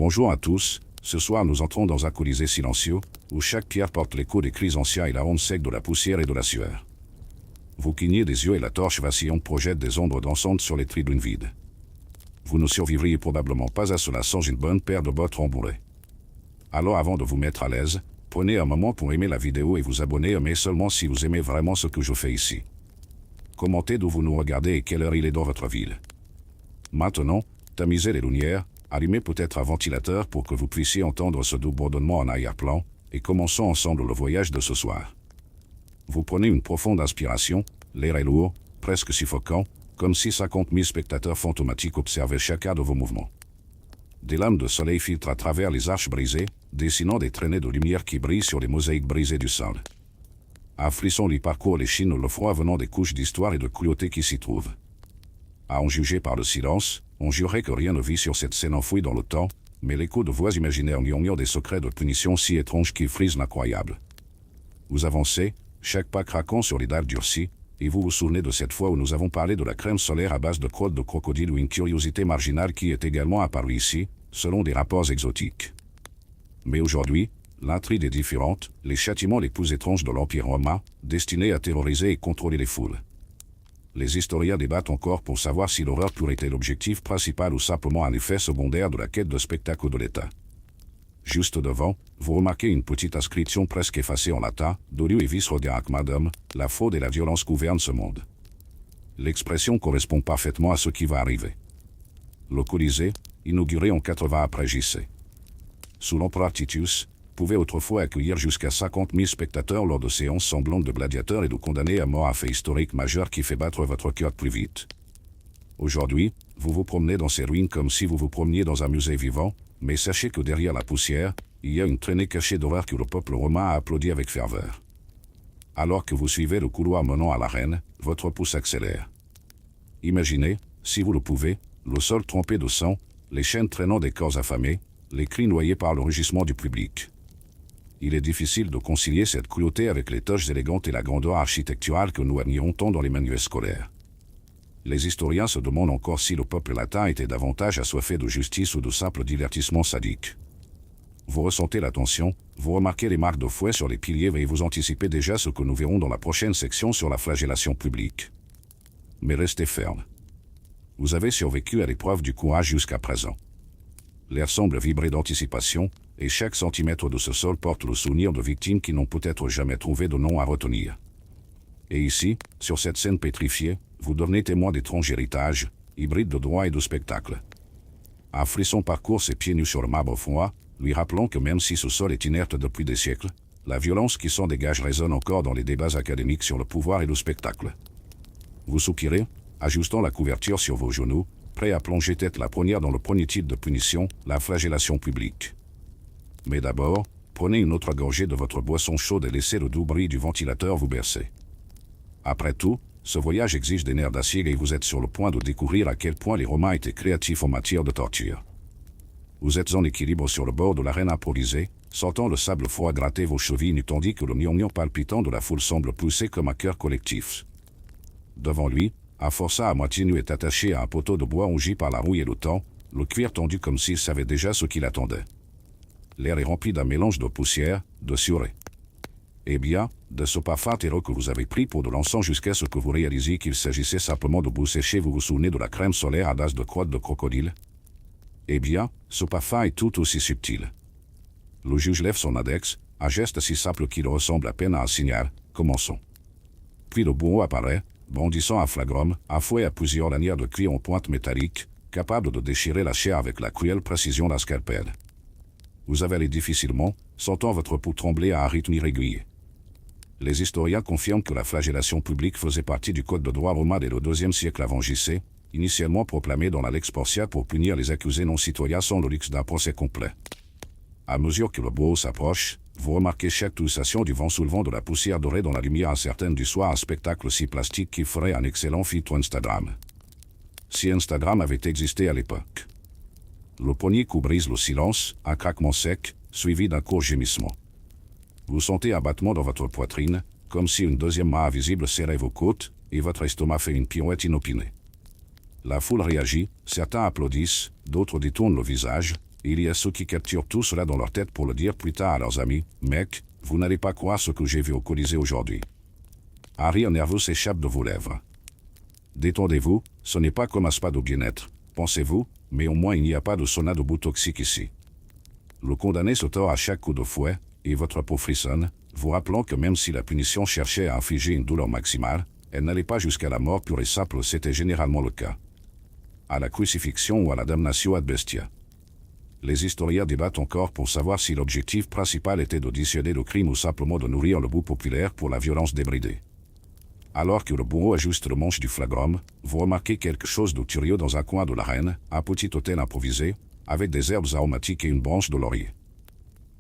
Bonjour à tous, ce soir nous entrons dans un colisée silencieux, où chaque pierre porte l'écho des cris anciens et la ronde sec de la poussière et de la sueur. Vous clignez des yeux et la torche vacillante projette des ombres dansantes sur les tribunes vides. Vous ne survivriez probablement pas à cela sans une bonne paire de bottes rembourrées. Alors avant de vous mettre à l'aise, prenez un moment pour aimer la vidéo et vous abonner, mais seulement si vous aimez vraiment ce que je fais ici. Commentez d'où vous nous regardez et quelle heure il est dans votre ville. Maintenant, tamisez les lumières, allumez peut-être un ventilateur pour que vous puissiez entendre ce doux bourdonnement en arrière-plan, et commençons ensemble le voyage de ce soir. Vous prenez une profonde inspiration, l'air est lourd, presque suffocant, comme si 50 000 spectateurs fantomatiques observaient chacun de vos mouvements. Des lames de soleil filtrent à travers les arches brisées, dessinant des traînées de lumière qui brillent sur les mosaïques brisées du sol. Un frisson lui parcourt l'échine, le froid venant des couches d'histoire et de cruauté qui s'y trouvent. À en juger par le silence, on jurerait que rien ne vit sur cette scène enfouie dans le temps, mais l'écho de voix imaginaires murmure des secrets de punition si étranges qui frisent l'incroyable. Vous avancez, chaque pas craquant sur les dalles durcies, et vous vous souvenez de cette fois où nous avons parlé de la crème solaire à base de crottes de crocodile ou une curiosité marginale qui est également apparue ici, selon des rapports exotiques. Mais aujourd'hui, l'intrigue est différente, les châtiments les plus étranges de l'Empire romain, destinés à terroriser et contrôler les foules. Les historiens débattent encore pour savoir si l'horreur pure était l'objectif principal ou simplement un effet secondaire de la quête de spectacle de l'État. Juste devant, vous remarquez une petite inscription presque effacée en latin, Doliu et vis rodiac madam, la fraude et la violence gouvernent ce monde. L'expression correspond parfaitement à ce qui va arriver. Le Colisée, inauguré en 80 après J.C. sous l'empereur Titus, pouvait autrefois accueillir jusqu'à 50 000 spectateurs lors de séances semblantes de gladiateurs et de condamnés à mort, un fait historique majeur qui fait battre votre cœur plus vite. Aujourd'hui, vous vous promenez dans ces ruines comme si vous vous promeniez dans un musée vivant, mais sachez que derrière la poussière, il y a une traînée cachée d'horreur que le peuple romain a applaudi avec ferveur. Alors que vous suivez le couloir menant à l'arène, votre pouce accélère. Imaginez, si vous le pouvez, le sol trempé de sang, les chaînes traînant des corps affamés, les cris noyés par le rugissement du public. Il est difficile de concilier cette cruauté avec les toches élégantes et la grandeur architecturale que nous admirons tant dans les manuels scolaires. Les historiens se demandent encore si le peuple latin était davantage assoiffé de justice ou de simple divertissement sadique. Vous ressentez la tension, vous remarquez les marques de fouet sur les piliers et vous anticipez déjà ce que nous verrons dans la prochaine section sur la flagellation publique. Mais restez ferme. Vous avez survécu à l'épreuve du courage jusqu'à présent. L'air semble vibrer d'anticipation, et chaque centimètre de ce sol porte le souvenir de victimes qui n'ont peut-être jamais trouvé de nom à retenir. Et ici, sur cette scène pétrifiée, vous devenez témoin d'étranges héritages, hybrides de droit et de spectacle. Un frisson parcourt ses pieds nus sur le marbre froid, lui rappelant que même si ce sol est inerte depuis des siècles, la violence qui s'en dégage résonne encore dans les débats académiques sur le pouvoir et le spectacle. Vous soupirez, ajustant la couverture sur vos genoux, prêt à plonger tête la première dans le premier type de punition, la flagellation publique. Mais d'abord, prenez une autre gorgée de votre boisson chaude et laissez le doux bruit du ventilateur vous bercer. Après tout, ce voyage exige des nerfs d'acier et vous êtes sur le point de découvrir à quel point les Romains étaient créatifs en matière de torture. Vous êtes en équilibre sur le bord de l'arène improvisée, sentant le sable froid gratter vos chevilles tandis que le murmure palpitant de la foule semble pousser comme un cœur collectif. Devant lui, un forçat à moitié nu est attaché à un poteau de bois rongi par la rouille et le temps, le cuir tendu comme s'il savait déjà ce qu'il attendait. L'air est rempli d'un mélange de poussière, de sueur. Eh bien, de ce parfum terreau que vous avez pris pour de l'encens jusqu'à ce que vous réalisiez qu'il s'agissait simplement de boue séchée, vous vous souvenez de la crème solaire à base de crottes de crocodile? Eh bien, ce parfum est tout aussi subtil. Le juge lève son index, un geste si simple qu'il ressemble à peine à un signal. Commençons. Puis le bourreau apparaît, brandissant un flagrum, un fouet à plusieurs lanières de cuir en pointe métallique, capable de déchirer la chair avec la cruelle précision d'un scalpel. Vous avalez difficilement, sentant votre pouls trembler à un rythme irrégulier. Les historiens confirment que la flagellation publique faisait partie du code de droit romain dès le IIe siècle avant J.C., initialement proclamé dans la Lex Porcia pour punir les accusés non citoyens sans le luxe d'un procès complet. À mesure que le bourreau s'approche, vous remarquez chaque pulsation du vent soulevant de la poussière dorée dans la lumière incertaine du soir, un spectacle si plastique qu'il ferait un excellent filtre Instagram. Si Instagram avait existé à l'époque. Le premier coup brise le silence, un craquement sec, suivi d'un court gémissement. Vous sentez un battement dans votre poitrine, comme si une deuxième main invisible serrait vos côtes, et votre estomac fait une pirouette inopinée. La foule réagit, certains applaudissent, d'autres détournent le visage, Il y a ceux qui capturent tout cela dans leur tête pour le dire plus tard à leurs amis. « Mec, vous n'allez pas croire ce que j'ai vu au Colisée aujourd'hui. » Un rire nerveux s'échappe de vos lèvres. Détendez-vous, ce n'est pas comme un spa de bien-être, pensez-vous, mais au moins il n'y a pas de sauna de boue toxique ici. Le condamné se tord à chaque coup de fouet, et votre peau frissonne, vous rappelant que même si la punition cherchait à infliger une douleur maximale, elle n'allait pas jusqu'à la mort pure et simple, c'était généralement le cas. À la crucifixion ou à la damnatio ad bestia. Les historiens débattent encore pour savoir si l'objectif principal était de dissuader le crime ou simplement de nourrir le goût populaire pour la violence débridée. Alors que le bourreau ajuste le manche du flagrum, vous remarquez quelque chose de curieux dans un coin de l'arène, un petit hôtel improvisé, avec des herbes aromatiques et une branche de laurier.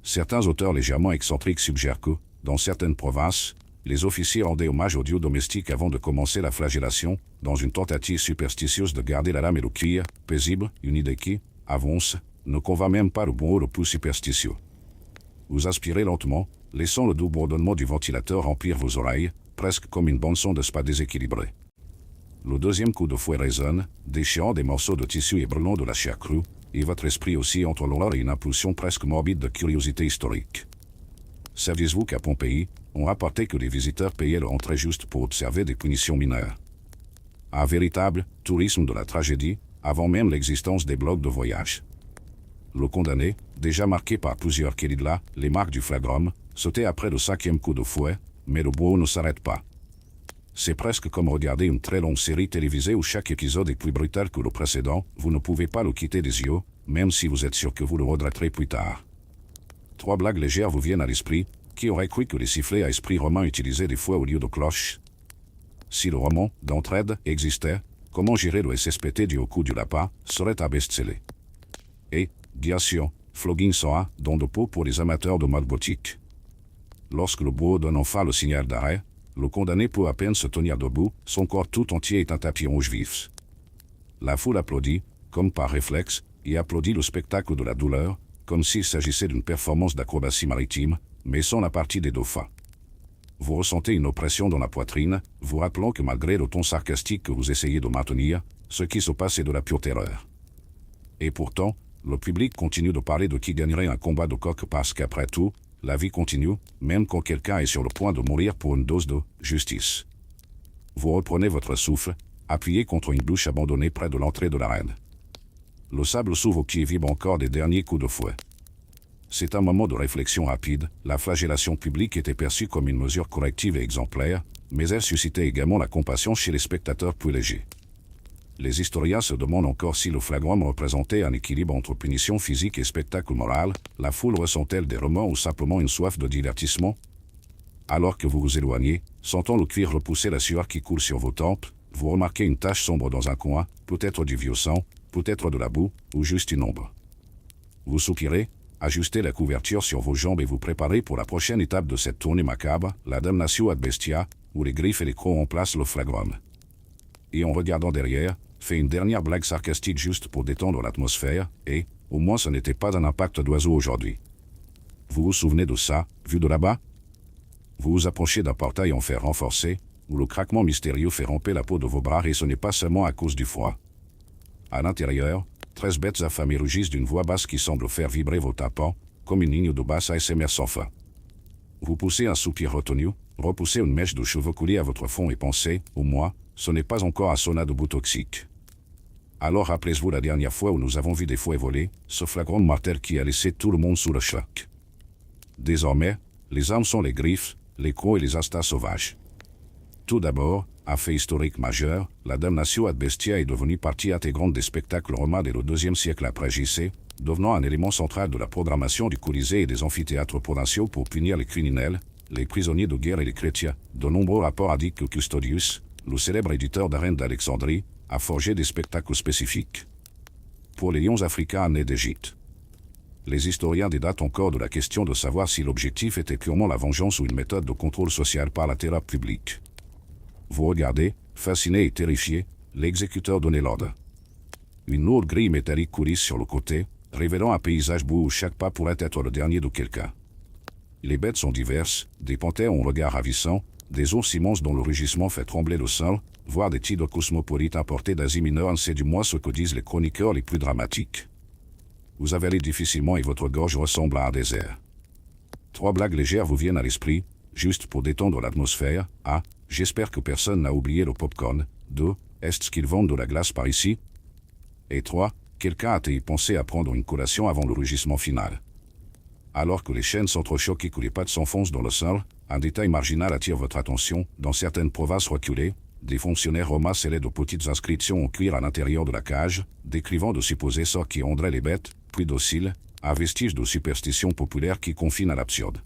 Certains auteurs légèrement excentriques suggèrent que, dans certaines provinces, les officiers rendaient hommage aux dieux domestiques avant de commencer la flagellation, dans une tentative superstitieuse de garder la lame et le cuir paisible, une idée qui, avance, ne convainc même pas le bourreau le plus superstitieux. Vous aspirez lentement, laissant le doux bourdonnement du ventilateur remplir vos oreilles, presque comme une bande-son de spa déséquilibrée. Le deuxième coup de fouet résonne, déchirant des morceaux de tissu et brûlant de la chair crue, et votre esprit aussi entre l'horreur et une impulsion presque morbide de curiosité historique. Saviez-vous qu'à Pompéi, on rapportait que les visiteurs payaient leur entrée juste pour observer des punitions mineures? Un véritable tourisme de la tragédie, avant même l'existence des blogs de voyage. Le condamné, déjà marqué par plusieurs kélidlas, les marques du flagrum, sautait après le 5e coup de fouet, mais le bourreau ne s'arrête pas. C'est presque comme regarder une très longue série télévisée où chaque épisode est plus brutal que le précédent, vous ne pouvez pas le quitter des yeux, même si vous êtes sûr que vous le regretterez plus tard. 3 blagues légères vous viennent à l'esprit. Qui aurait cru que les sifflets à esprit romain utilisaient des fouets au lieu de cloches? Si le roman, d'entraide, existait, Comment gérer le SSPT du au coup du lapin serait un best-seller. Et, bien sûr, Flogging 101, don de peau pour les amateurs de mode gothique. Lorsque le bourreau donne enfin le signal d'arrêt, le condamné peut à peine se tenir debout, son corps tout entier est un tapis rouge vif. La foule applaudit, comme par réflexe, et applaudit le spectacle de la douleur, comme s'il s'agissait d'une performance d'acrobatie maritime, mais sans la partie des dauphins. Vous ressentez une oppression dans la poitrine, vous rappelant que malgré le ton sarcastique que vous essayez de maintenir, ce qui se passe est de la pure terreur. Et pourtant, le public continue de parler de qui gagnerait un combat de coq parce qu'après tout, la vie continue, même quand quelqu'un est sur le point de mourir pour une dose de justice. Vous reprenez votre souffle, appuyé contre une bouche abandonnée près de l'entrée de l'arène. Le sable sous vos pieds vibre encore des derniers coups de fouet. C'est un moment de réflexion rapide, la flagellation publique était perçue comme une mesure corrective et exemplaire, mais elle suscitait également la compassion chez les spectateurs plus légers. Les historiens se demandent encore si le flagrant représentait un équilibre entre punition physique et spectacle moral, la foule ressent-elle des remords ou simplement une soif de divertissement? Alors que vous vous éloignez, sentant le cuir repousser la sueur qui coule sur vos tempes, vous remarquez une tache sombre dans un coin, peut-être du vieux sang, peut-être de la boue, ou juste une ombre. Vous soupirez, ajustez la couverture sur vos jambes et vous préparez pour la prochaine étape de cette tournée macabre, la damnatio ad bestia, où les griffes et les crocs remplacent le flagrum. Et en regardant derrière, fait une dernière blague sarcastique juste pour détendre l'atmosphère, et, au moins ce n'était pas un impact d'oiseau aujourd'hui. Vous vous souvenez de ça, vu de là-bas? Vous vous approchez d'un portail en fer renforcé, où le craquement mystérieux fait ramper la peau de vos bras et ce n'est pas seulement à cause du froid. À l'intérieur, 13 bêtes affamées rugissent d'une voix basse qui semble faire vibrer vos tympans, comme une ligne de basse ASMR sans fin. Vous poussez un soupir retenu, repoussez une mèche de cheveux coulée à votre front et pensez, au moins, ce n'est pas encore un sauna de boue toxique. Alors rappelez-vous la dernière fois où nous avons vu des fouets voler, ce flagrant mortel qui a laissé tout le monde sous le choc. Désormais, les armes sont les griffes, les crocs et les instincts sauvages. Tout d'abord, un fait historique majeur, la damnatio ad bestia est devenue partie intégrante des spectacles romains dès le IIe siècle après JC, devenant un élément central de la programmation du Colisée et des amphithéâtres provinciaux pour punir les criminels, les prisonniers de guerre et les chrétiens. De nombreux rapports indiquent que Custodius, le célèbre éditeur d'arènes d'Alexandrie, a forgé des spectacles spécifiques pour les lions africains nés d'Égypte. Les historiens débattent encore de la question de savoir si l'objectif était purement la vengeance ou une méthode de contrôle social par la terreur publique. Vous regardez, fasciné et terrifié, l'exécuteur donnait l'ordre. Une lourde grille métallique coulisse sur le côté, révélant un paysage beau où chaque pas pourrait être le dernier de quelqu'un. Les bêtes sont diverses, des panthères ont un regard ravissant, des ours immenses dont le rugissement fait trembler le sol, voire des tigres cosmopolites importés d'Asie mineure, c'est du moins ce que disent les chroniqueurs les plus dramatiques. Vous avalez difficilement et votre gorge ressemble à un désert. 3 blagues légères vous viennent à l'esprit, juste pour détendre l'atmosphère. A. J'espère que personne n'a oublié le popcorn. 2. Est-ce qu'ils vendent de la glace par ici? Et 3. Quelqu'un a-t-il pensé à prendre une collation avant le rugissement final? Alors que les chaînes s'entrechoquent et que les pattes s'enfoncent dans le sol, un détail marginal attire votre attention. Dans certaines provinces reculées, des fonctionnaires romains scellaient de petites inscriptions en cuir à l'intérieur de la cage, décrivant de supposés sorts qui rendraient les bêtes, plus dociles, un vestige de superstition populaire qui confine à l'absurde.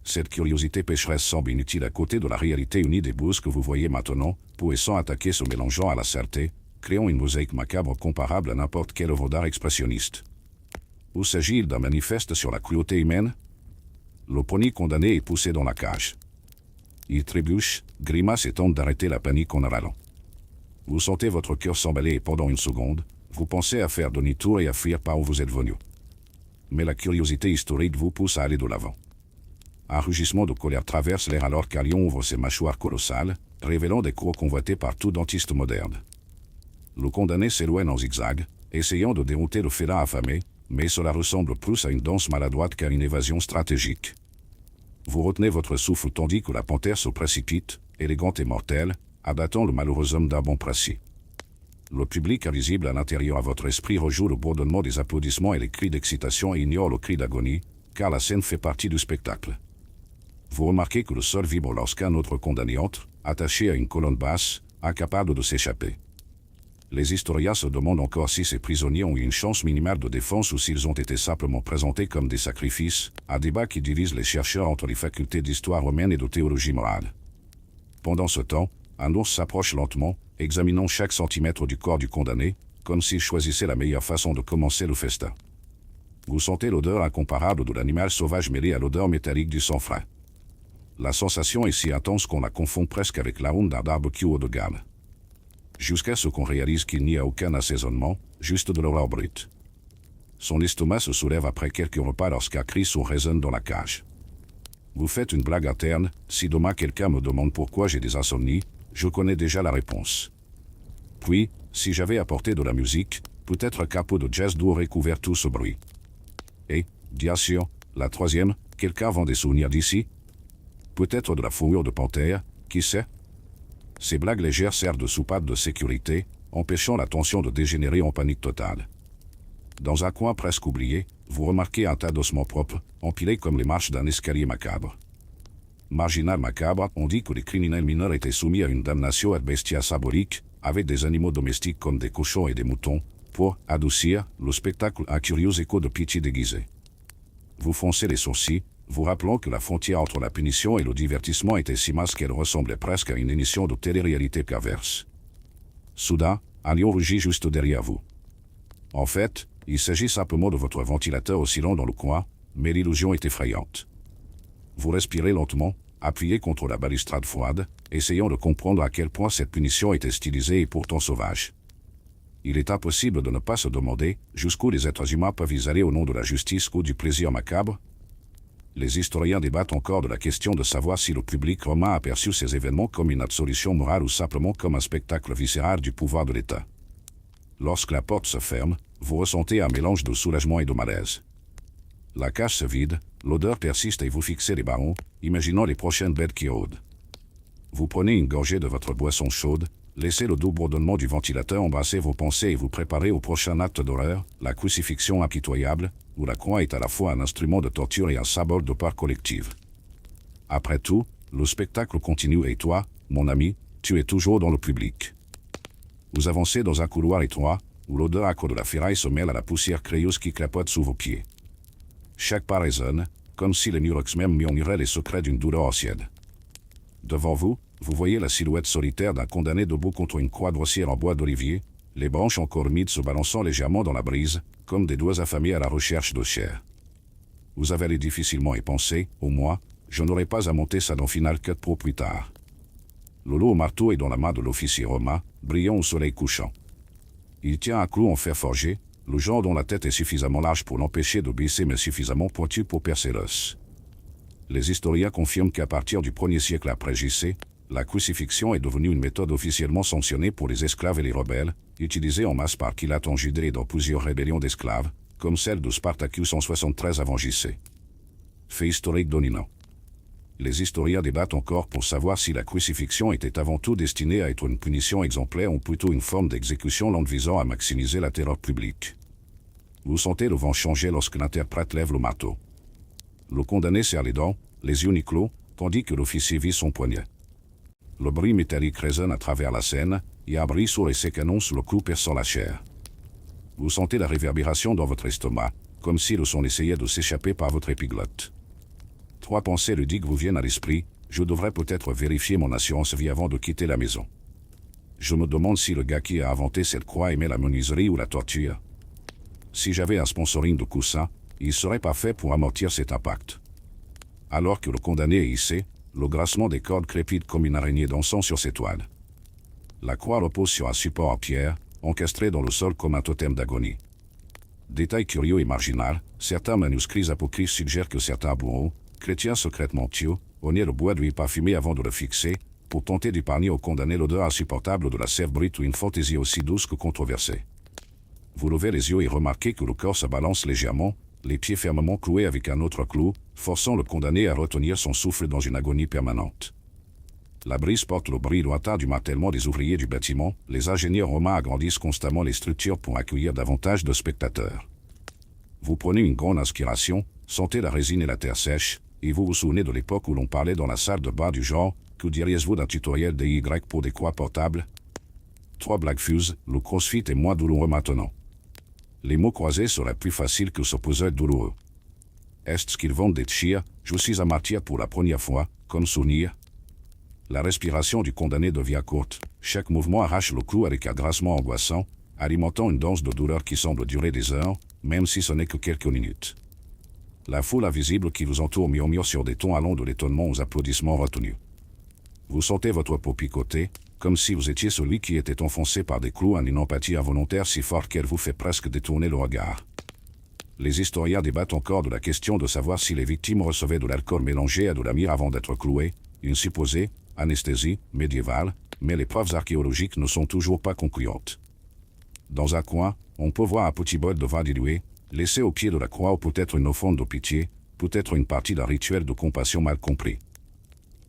Cette curiosité pécheresse semble inutile à côté de la réalité unie des bouses que vous voyez maintenant, poissons attaqués se mélangeant à la saleté, créant une mosaïque macabre comparable à n'importe quelle œuvre d'art expressionniste. Ou s'agit-il d'un manifeste sur la cruauté humaine? Le pony condamné est poussé dans la cage. Il trébuche, grimace et tente d'arrêter la panique en râlant. Vous sentez votre cœur s'emballer et pendant une seconde, vous pensez à faire demi-tour et à fuir par où vous êtes venu. Mais la curiosité historique vous pousse à aller de l'avant. Un rugissement de colère traverse l'air alors qu'un lion ouvre ses mâchoires colossales, révélant des crocs convoités par tout dentiste moderne. Le condamné s'éloigne en zigzag, essayant de dérouter le félin affamé, mais cela ressemble plus à une danse maladroite qu'à une évasion stratégique. Vous retenez votre souffle tandis que la panthère se précipite, élégante et mortelle, abattant le malheureux homme d'un bon précis. Le public invisible à l'intérieur à votre esprit rejoue le bourdonnement des applaudissements et les cris d'excitation et ignore le cri d'agonie, car la scène fait partie du spectacle. Vous remarquez que le sol vibre lorsqu'un autre condamné entre, attaché à une colonne basse, incapable de s'échapper. Les historiens se demandent encore si ces prisonniers ont eu une chance minimale de défense ou s'ils ont été simplement présentés comme des sacrifices, un débat qui divise les chercheurs entre les facultés d'histoire romaine et de théologie morale. Pendant ce temps, un ours s'approche lentement, examinant chaque centimètre du corps du condamné, comme s'il choisissait la meilleure façon de commencer le festin. Vous sentez l'odeur incomparable de l'animal sauvage mêlée à l'odeur métallique du sang frais. La sensation est si intense qu'on la confond presque avec l'arôme d'un barbecue haut de gamme. Jusqu'à ce qu'on réalise qu'il n'y a aucun assaisonnement, juste de l'horreur brute. Son estomac se soulève après quelques repas lorsqu'un cri sourd résonne dans la cage. Vous faites une blague interne, si demain quelqu'un me demande pourquoi j'ai des insomnies, je connais déjà la réponse. Puis, si j'avais apporté de la musique, peut-être un capot de jazz doux aurait couvert tout ce bruit. Et, bien sûr, la troisième, quelqu'un vend des souvenirs d'ici? Peut-être de la fourrure de panthère, qui sait? Ces blagues légères servent de soupape de sécurité, empêchant la tension de dégénérer en panique totale. Dans un coin presque oublié, vous remarquez un tas d'ossements propres, empilés comme les marches d'un escalier macabre. Marginal macabre, on dit que les criminels mineurs étaient soumis à une damnation ad bestia symbolique, avec des animaux domestiques comme des cochons et des moutons, pour adoucir le spectacle un curieux écho de pitié déguisée. Vous froncez les sourcils, vous rappelant que la frontière entre la punition et le divertissement était si mince qu'elle ressemblait presque à une émission de télé-réalité perverse. Soudain, un lion rugit juste derrière vous. En fait, il s'agit simplement de votre ventilateur oscillant dans le coin, mais l'illusion est effrayante. Vous respirez lentement, appuyé contre la balustrade froide, essayant de comprendre à quel point cette punition était stylisée et pourtant sauvage. Il est impossible de ne pas se demander jusqu'où les êtres humains peuvent aller au nom de la justice ou du plaisir macabre. Les historiens débattent encore de la question de savoir si le public romain a perçu ces événements comme une absolution morale ou simplement comme un spectacle viscéral du pouvoir de l'État. Lorsque la porte se ferme, vous ressentez un mélange de soulagement et de malaise. La cage se vide, l'odeur persiste et vous fixez les barreaux, imaginant les prochaines bêtes qui rôdent. Vous prenez une gorgée de votre boisson chaude, laissez le doux bourdonnement du ventilateur embrasser vos pensées et vous préparez au prochain acte d'horreur, la crucifixion impitoyable, où la croix est à la fois un instrument de torture et un symbole de peur collective. Après tout, le spectacle continue et toi, mon ami, tu es toujours dans le public. Vous avancez dans un couloir étroit, où l'odeur âcre de la ferraille se mêle à la poussière crayeuse qui clapote sous vos pieds. Chaque pas résonne, comme si les murex même murmuraient les secrets d'une douleur ancienne. Devant vous, vous voyez la silhouette solitaire d'un condamné debout contre une croix grossière en bois d'olivier, les branches encore humides se balançant légèrement dans la brise, comme des doigts affamés à la recherche de chair. Vous avalez difficilement et pensez, au moins, je n'aurai pas à monter ça dans Final Cut pour plus tard. Le lot au marteau est dans la main de l'officier romain, brillant au soleil couchant. Il tient un clou en fer forgé, le genre dont la tête est suffisamment large pour l'empêcher de baisser mais suffisamment pointue pour percer l'os. Les historiens confirment qu'à partir du 1er siècle après J.C., la crucifixion est devenue une méthode officiellement sanctionnée pour les esclaves et les rebelles, utilisée en masse par Pilate en Judée et dans plusieurs rébellions d'esclaves, comme celle de Spartacus en 73 avant JC. Fait historique dominant. Les historiens débattent encore pour savoir si la crucifixion était avant tout destinée à être une punition exemplaire ou plutôt une forme d'exécution lente visant à maximiser la terreur publique. Vous sentez le vent changer lorsque l'interprète lève le marteau. Le condamné serre les dents, les yeux mi-clos, tandis que l'officier vise son poignet. Le bruit métallique résonne à travers la scène, et un bruit sourd et sec annonce le coup perçant la chair. Vous sentez la réverbération dans votre estomac, comme si le son essayait de s'échapper par votre épiglotte. 3 pensées ludiques vous viennent à l'esprit. Je devrais peut-être vérifier mon assurance vie avant de quitter la maison. Je me demande si le gars qui a inventé cette croix aimait la menuiserie ou la torture. Si j'avais un sponsoring de coussins, il serait parfait pour amortir cet impact. Alors que le condamné est hissé, le grassement des cordes crépite comme une araignée dansant sur ses toiles. La croix repose sur un support en pierre, encastré dans le sol comme un totem d'agonie. Détail curieux et marginal, certains manuscrits apocryphes suggèrent que certains bourreaux, chrétiens secrètement pieux, onnaient le bois d'huile parfumé avant de le fixer, pour tenter d'épargner au condamné l'odeur insupportable de la sève brute ou une fantaisie aussi douce que controversée. Vous levez les yeux et remarquez que le corps se balance légèrement, les pieds fermement cloués avec un autre clou, forçant le condamné à retenir son souffle dans une agonie permanente. La brise porte le bruit lointain du martèlement des ouvriers du bâtiment. Les ingénieurs romains agrandissent constamment les structures pour accueillir davantage de spectateurs. Vous prenez une grande inspiration, sentez la résine et la terre sèche, et vous vous souvenez de l'époque où l'on parlait dans la salle de bain du genre « Que diriez-vous d'un tutoriel DIY pour des croix portables ?» 3 blagues fusent, le crossfit est moins douloureux maintenant. Les mots croisés seraient plus faciles que ce puzzle douloureux. Est-ce qu'ils vont dire « Je suis un martyr pour la première fois », comme souvenir? La respiration du condamné devient courte, chaque mouvement arrache le cou avec un grincement angoissant, alimentant une danse de douleur qui semble durer des heures, même si ce n'est que quelques minutes. La foule invisible qui vous entoure murmure sur des tons allant de l'étonnement aux applaudissements retenus. Vous sentez votre peau picoter, comme si vous étiez celui qui était enfoncé par des clous en une empathie involontaire si forte qu'elle vous fait presque détourner le regard. Les historiens débattent encore de la question de savoir si les victimes recevaient de l'alcool mélangé à de la myrrhe avant d'être clouées, une supposée anesthésie médiévale, mais les preuves archéologiques ne sont toujours pas concluantes. Dans un coin, on peut voir un petit bol de vin dilué, laissé au pied de la croix ou peut-être une offrande de pitié, peut-être une partie d'un rituel de compassion mal compris.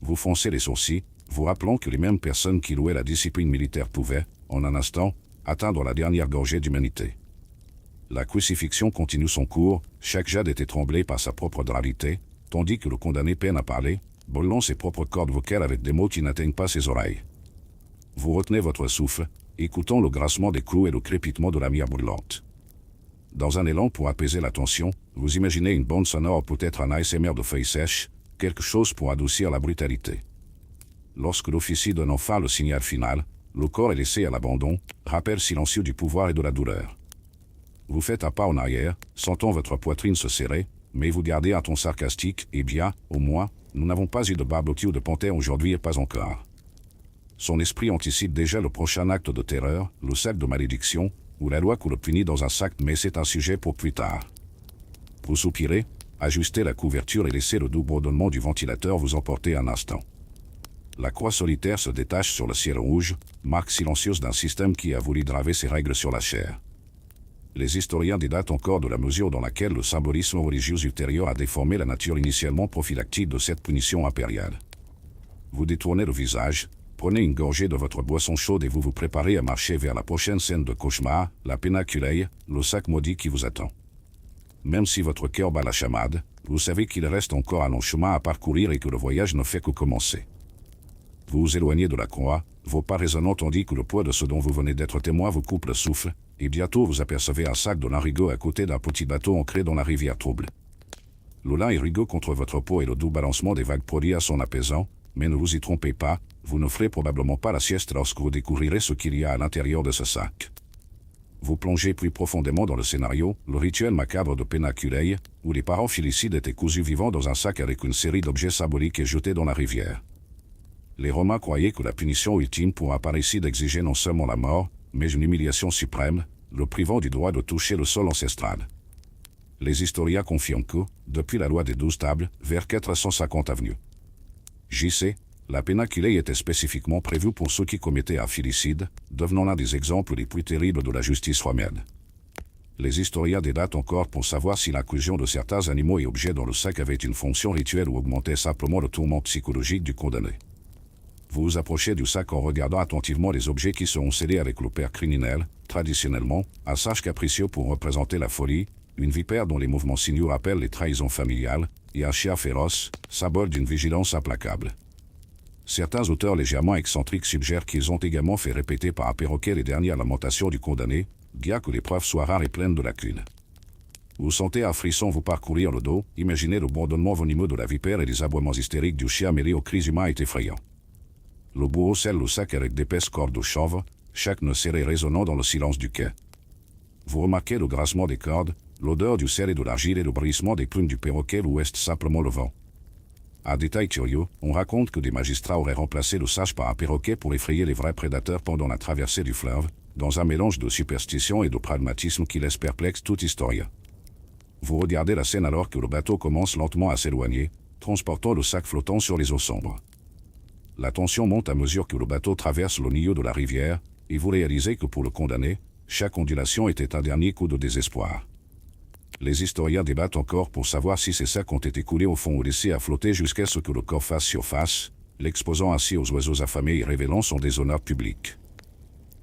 Vous froncez les sourcils, vous rappelant que les mêmes personnes qui louaient la discipline militaire pouvaient, en un instant, atteindre la dernière gorgée d'humanité. La crucifixion continue son cours, chaque jade est étranglé par sa propre dralité, tandis que le condamné peine à parler, brûlant ses propres cordes vocales avec des mots qui n'atteignent pas ses oreilles. Vous retenez votre souffle, écoutant le grincement des clous et le crépitement de la myrrhe brûlante. Dans un élan pour apaiser la tension, vous imaginez une bande sonore, peut-être un ASMR de feuilles sèches, quelque chose pour adoucir la brutalité. Lorsque l'officier donne enfin le signal final, le corps est laissé à l'abandon, rappel silencieux du pouvoir et de la douleur. Vous faites un pas en arrière, sentant votre poitrine se serrer, mais vous gardez un ton sarcastique, et bien, au moins, nous n'avons pas eu de barbecue de panthère aujourd'hui et pas encore. Son esprit anticipe déjà le prochain acte de terreur, le sac de malédiction, ou la loi le punit dans un sac, mais c'est un sujet pour plus tard. Vous soupirez, ajustez la couverture et laissez le doux bourdonnement du ventilateur vous emporter un instant. La croix solitaire se détache sur le ciel rouge, marque silencieuse d'un système qui a voulu graver ses règles sur la chair. Les historiens débattent encore de la mesure dans laquelle le symbolisme religieux ultérieur a déformé la nature initialement prophylactique de cette punition impériale. Vous détournez le visage, prenez une gorgée de votre boisson chaude et vous vous préparez à marcher vers la prochaine scène de cauchemar, la pénaculeille, le sac maudit qui vous attend. Même si votre cœur bat la chamade, vous savez qu'il reste encore un long chemin à parcourir et que le voyage ne fait que commencer. Vous vous éloignez de la croix, vos pas résonnant tandis que le poids de ce dont vous venez d'être témoin vous coupe le souffle, et bientôt vous apercevez un sac de lin rigueux à côté d'un petit bateau ancré dans la rivière trouble. Le lin est rigueux contre votre peau et le doux balancement des vagues produit à son apaisant, mais ne vous y trompez pas, vous ne ferez probablement pas la sieste lorsque vous découvrirez ce qu'il y a à l'intérieur de ce sac. Vous plongez plus profondément dans le scénario, le rituel macabre de Pénaculeille, où les parents félicides étaient cousus vivants dans un sac avec une série d'objets symboliques et jetés dans la rivière. Les Romains croyaient que la punition ultime pour un parricide exigeait non seulement la mort, mais une humiliation suprême, le privant du droit de toucher le sol ancestral. Les historiens confirment que, depuis la loi des 12 tables, vers 450 avenue JC, la pénaculeille était spécifiquement prévue pour ceux qui commettaient un filicide, devenant l'un des exemples les plus terribles de la justice romaine. Les historiens débattent encore pour savoir si l'inclusion de certains animaux et objets dans le sac avait une fonction rituelle ou augmentait simplement le tourment psychologique du condamné. Vous vous approchez du sac en regardant attentivement les objets qui seront scellés avec le père criminel, traditionnellement, un singe capricieux pour représenter la folie, une vipère dont les mouvements sinueux rappellent les trahisons familiales, et un chien féroce, symbole d'une vigilance implacable. Certains auteurs légèrement excentriques suggèrent qu'ils ont également fait répéter par un perroquet les dernières lamentations du condamné, bien que les preuves soient rares et pleines de lacunes. Vous sentez un frisson vous parcourir le dos, imaginez le bourdonnement venimeux de la vipère et les aboiements hystériques du chien mêlés aux cris humains est effrayant. Le bourreau scelle le sac avec d'épaisses cordes de chanvre, chaque nœud serré résonnant dans le silence du quai. Vous remarquez le grincement des cordes, l'odeur du sel et de l'argile et le bruissement des plumes du perroquet ou est simplement le vent. Un détail curieux, on raconte que des magistrats auraient remplacé le singe par un perroquet pour effrayer les vrais prédateurs pendant la traversée du fleuve, dans un mélange de superstition et de pragmatisme qui laisse perplexe tout historien. Vous regardez la scène alors que le bateau commence lentement à s'éloigner, transportant le sac flottant sur les eaux sombres. La tension monte à mesure que le bateau traverse le milieu de la rivière, et vous réalisez que pour le condamné, chaque ondulation était un dernier coup de désespoir. Les historiens débattent encore pour savoir si ces sacs ont été coulés au fond ou laissés à flotter jusqu'à ce que le corps fasse surface, l'exposant ainsi aux oiseaux affamés et révélant son déshonneur public.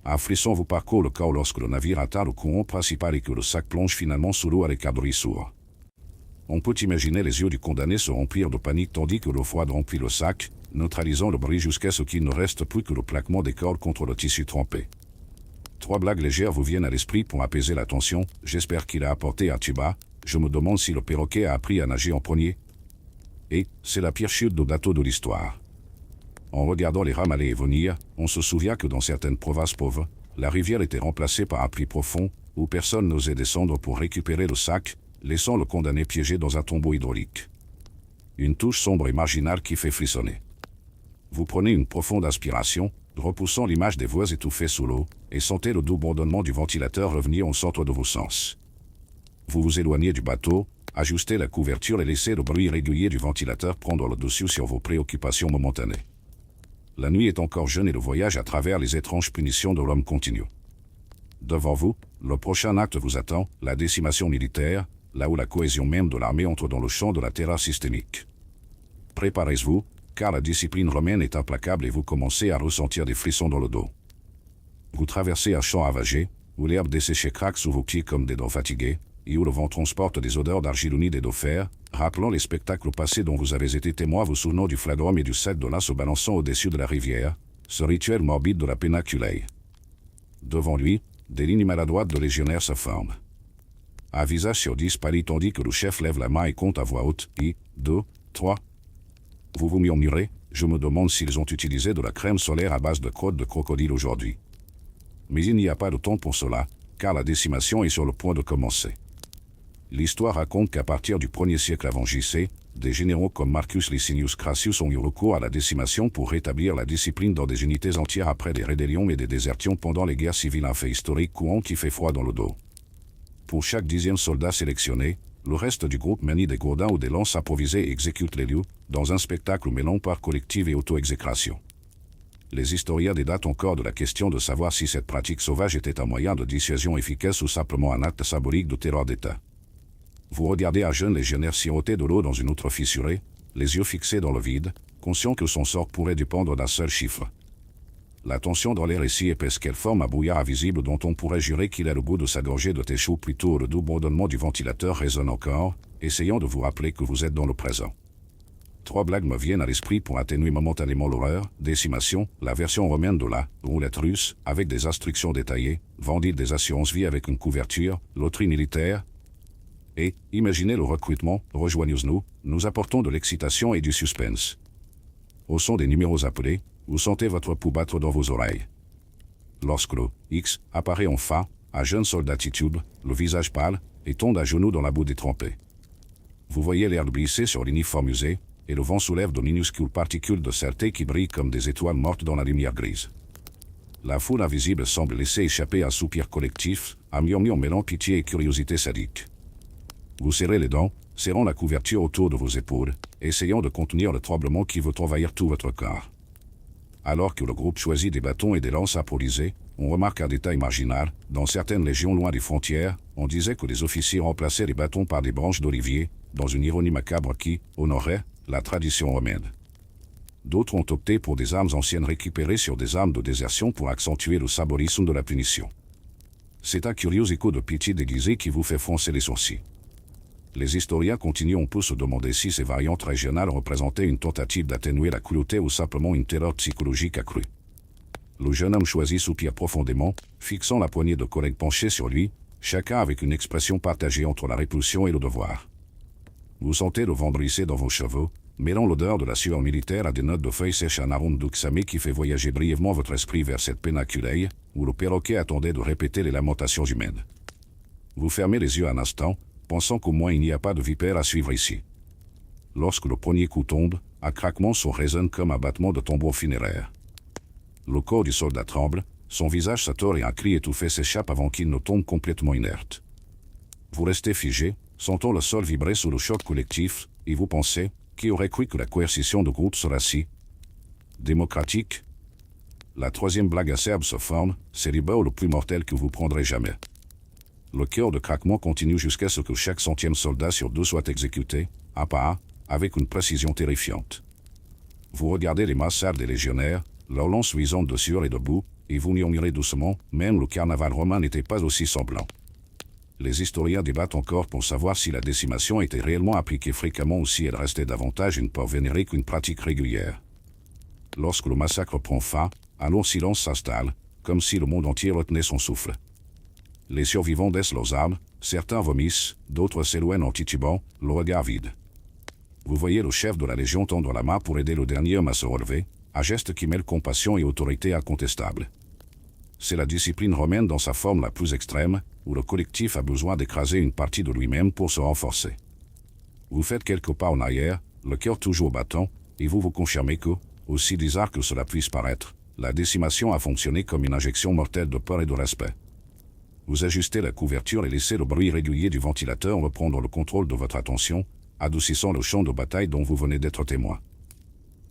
Un frisson vous parcourt le corps lorsque le navire atteint le courant principal et que le sac plonge finalement sous l'eau avec un bruit sourd. On peut imaginer les yeux du condamné se remplir de panique tandis que l'eau froide remplit le sac, neutralisant le bruit jusqu'à ce qu'il ne reste plus que le plaquement des cordes contre le tissu trempé. 3 blagues légères vous viennent à l'esprit pour apaiser la tension. J'espère qu'il a apporté un tuba. Je me demande si le perroquet a appris à nager en premier. Et c'est la pire chute de bateau de l'histoire. En regardant les rames aller et venir, on se souvient que dans certaines provinces pauvres, la rivière était remplacée par un puits profond, où personne n'osait descendre pour récupérer le sac, laissant le condamné piégé dans un tombeau hydraulique. Une touche sombre et marginale qui fait frissonner. Vous prenez une profonde inspiration, repoussant l'image des voix étouffées sous l'eau, et sentez le doux bourdonnement du ventilateur revenir au centre de vos sens. Vous vous éloignez du bateau, ajustez la couverture et laissez le bruit régulier du ventilateur prendre le dessus sur vos préoccupations momentanées. La nuit est encore jeune et le voyage à travers les étranges punitions de l'homme continue. Devant vous, le prochain acte vous attend, la décimation militaire, là où la cohésion même de l'armée entre dans le champ de la terreur systémique. Préparez-vous, car la discipline romaine est implacable et vous commencez à ressentir des frissons dans le dos. Vous traversez un champ ravagé, où l'herbe desséchée craque sous vos pieds comme des dents fatiguées, et où le vent transporte des odeurs d'argile humide et d'eau fer, rappelant les spectacles passés dont vous avez été témoin vous souvenant du flagrum et du sac de lin se balançant au-dessus de la rivière, ce rituel morbide de la pénaculae. Devant lui, des lignes maladroites de légionnaires se forment. Un visage sur 10 pâlit tandis que le chef lève la main et compte à voix haute, 1, 2, 3. Vous vous murmurez, je me demande s'ils ont utilisé de la crème solaire à base de crottes de crocodile aujourd'hui. Mais il n'y a pas de temps pour cela, car la décimation est sur le point de commencer. L'histoire raconte qu'à partir du 1er siècle avant JC, des généraux comme Marcus Licinius Crassus ont eu recours à la décimation pour rétablir la discipline dans des unités entières après des rébellions et des désertions pendant les guerres civiles, un fait historique courant qui fait froid dans le dos. Pour chaque 10e soldat sélectionné, le reste du groupe manie des gourdins ou des lances improvisées et exécute les lieux, dans un spectacle mêlant par collective et auto-exécration. Les historiens débattent encore de la question de savoir si cette pratique sauvage était un moyen de dissuasion efficace ou simplement un acte symbolique de terreur d'État. Vous regardez un jeune légionnaire siroter de l'eau dans une outre fissurée, les yeux fixés dans le vide, conscient que son sort pourrait dépendre d'un seul chiffre. La tension dans l'air est si épaisse qu'elle forme un brouillard invisible dont on pourrait jurer qu'il a le goût de sa gorgée de thé chaud. Plutôt le doux bourdonnement du ventilateur résonne encore, essayant de vous rappeler que vous êtes dans le présent. 3 blagues me viennent à l'esprit pour atténuer momentanément l'horreur. Décimation, la version romaine de la roulette russe, avec des instructions détaillées, vendit des assurances-vie avec une couverture, loterie militaire. Et, imaginez le recrutement, rejoignez-nous, nous apportons de l'excitation et du suspense. Au son des numéros appelés, vous sentez votre pouls battre dans vos oreilles. Lorsque le X apparaît enfin, un jeune soldat titube, le visage pâle, et tombe à genoux dans la boue détrempée. Vous voyez l'air glisser sur l'uniforme usé, et le vent soulève de minuscules particules de saleté qui brillent comme des étoiles mortes dans la lumière grise. La foule invisible semble laisser échapper un soupir collectif, un murmure mêlant pitié et curiosité sadique. Vous serrez les dents, serrant la couverture autour de vos épaules, essayant de contenir le tremblement qui veut envahir tout votre corps. Alors que le groupe choisit des bâtons et des lances improvisées, On remarque un détail marginal, dans certaines légions loin des frontières, on disait que les officiers remplaçaient les bâtons par des branches d'olivier, dans une ironie macabre qui honorait la tradition romaine. D'autres ont opté pour des armes anciennes récupérées sur des armes de désertion pour accentuer le symbolisme de la punition. C'est un curieux écho de pitié déguisé qui vous fait froncer les sourcils. Les historiens continuent, on peut se demander si ces variantes régionales représentaient une tentative d'atténuer la cruauté ou simplement une terreur psychologique accrue. Le jeune homme choisi soupire profondément, fixant la poignée de collègues penchés sur lui, chacun avec une expression partagée entre la répulsion et le devoir. Vous sentez le vent brisser dans vos cheveux, mêlant l'odeur de la sueur militaire à des notes de feuilles sèches à un arôme d'oxamé qui fait voyager brièvement votre esprit vers cette péninsule où le perroquet attendait de répéter les lamentations humaines. Vous fermez les yeux un instant, pensant qu'au moins il n'y a pas de vipère à suivre ici. Lorsque le premier coup tombe, un craquement son résonne comme un battement de tambour funéraire. Le corps du soldat tremble, son visage s'attore et un cri étouffé s'échappe avant qu'il ne tombe complètement inerte. Vous restez figé, sentant le sol vibrer sous le choc collectif, et vous pensez, qui aurait cru que la coercition de groupe serait si démocratique? La troisième blague acerbe se forme, c'est l'hibert le plus mortel que vous prendrez jamais. Le cœur de craquement continue jusqu'à ce que chaque centième soldat sur deux soit exécuté, un par un, avec une précision terrifiante. Vous regardez les massacres des légionnaires, leurs lances luisantes de sueur et de boue, et vous murmurez doucement, même le carnaval romain n'était pas aussi sanglant. Les historiens débattent encore pour savoir si la décimation était réellement appliquée fréquemment ou si elle restait davantage une peur vénérée qu'une pratique régulière. Lorsque le massacre prend fin, un long silence s'installe, comme si le monde entier retenait son souffle. Les survivants baissent leurs armes, certains vomissent, d'autres s'éloignent en titubant, le regard vide. Vous voyez le chef de la Légion tendre la main pour aider le dernier homme à se relever, un geste qui mêle compassion et autorité incontestable. C'est la discipline romaine dans sa forme la plus extrême, où le collectif a besoin d'écraser une partie de lui-même pour se renforcer. Vous faites quelques pas en arrière, le cœur toujours battant, et vous vous confirmez que, aussi bizarre que cela puisse paraître, la décimation a fonctionné comme une injection mortelle de peur et de respect. Vous ajustez la couverture et laissez le bruit régulier du ventilateur reprendre le contrôle de votre attention, adoucissant le champ de bataille dont vous venez d'être témoin.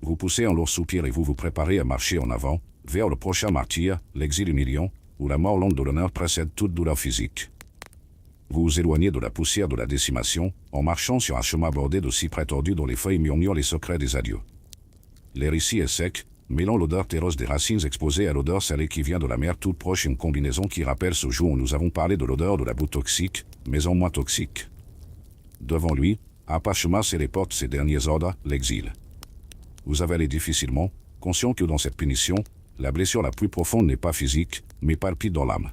Vous poussez un lourd soupir et vous vous préparez à marcher en avant, vers le prochain martyr, l'exil humiliant, où la mort lente de l'honneur précède toute douleur physique. Vous vous éloignez de la poussière de la décimation, en marchant sur un chemin bordé de cyprès tordus dont les feuilles murmurent les secrets des adieux. L'air ici est sec, mêlant l'odeur terreuse des racines exposées à l'odeur salée qui vient de la mer toute proche, une combinaison qui rappelle ce jour où nous avons parlé de l'odeur de la boue toxique, mais en moins toxique. Devant lui, un pas-chemin les portes ses derniers ordres, l'exil. Vous avalez difficilement, conscient que dans cette punition, la blessure la plus profonde n'est pas physique, mais palpite dans l'âme.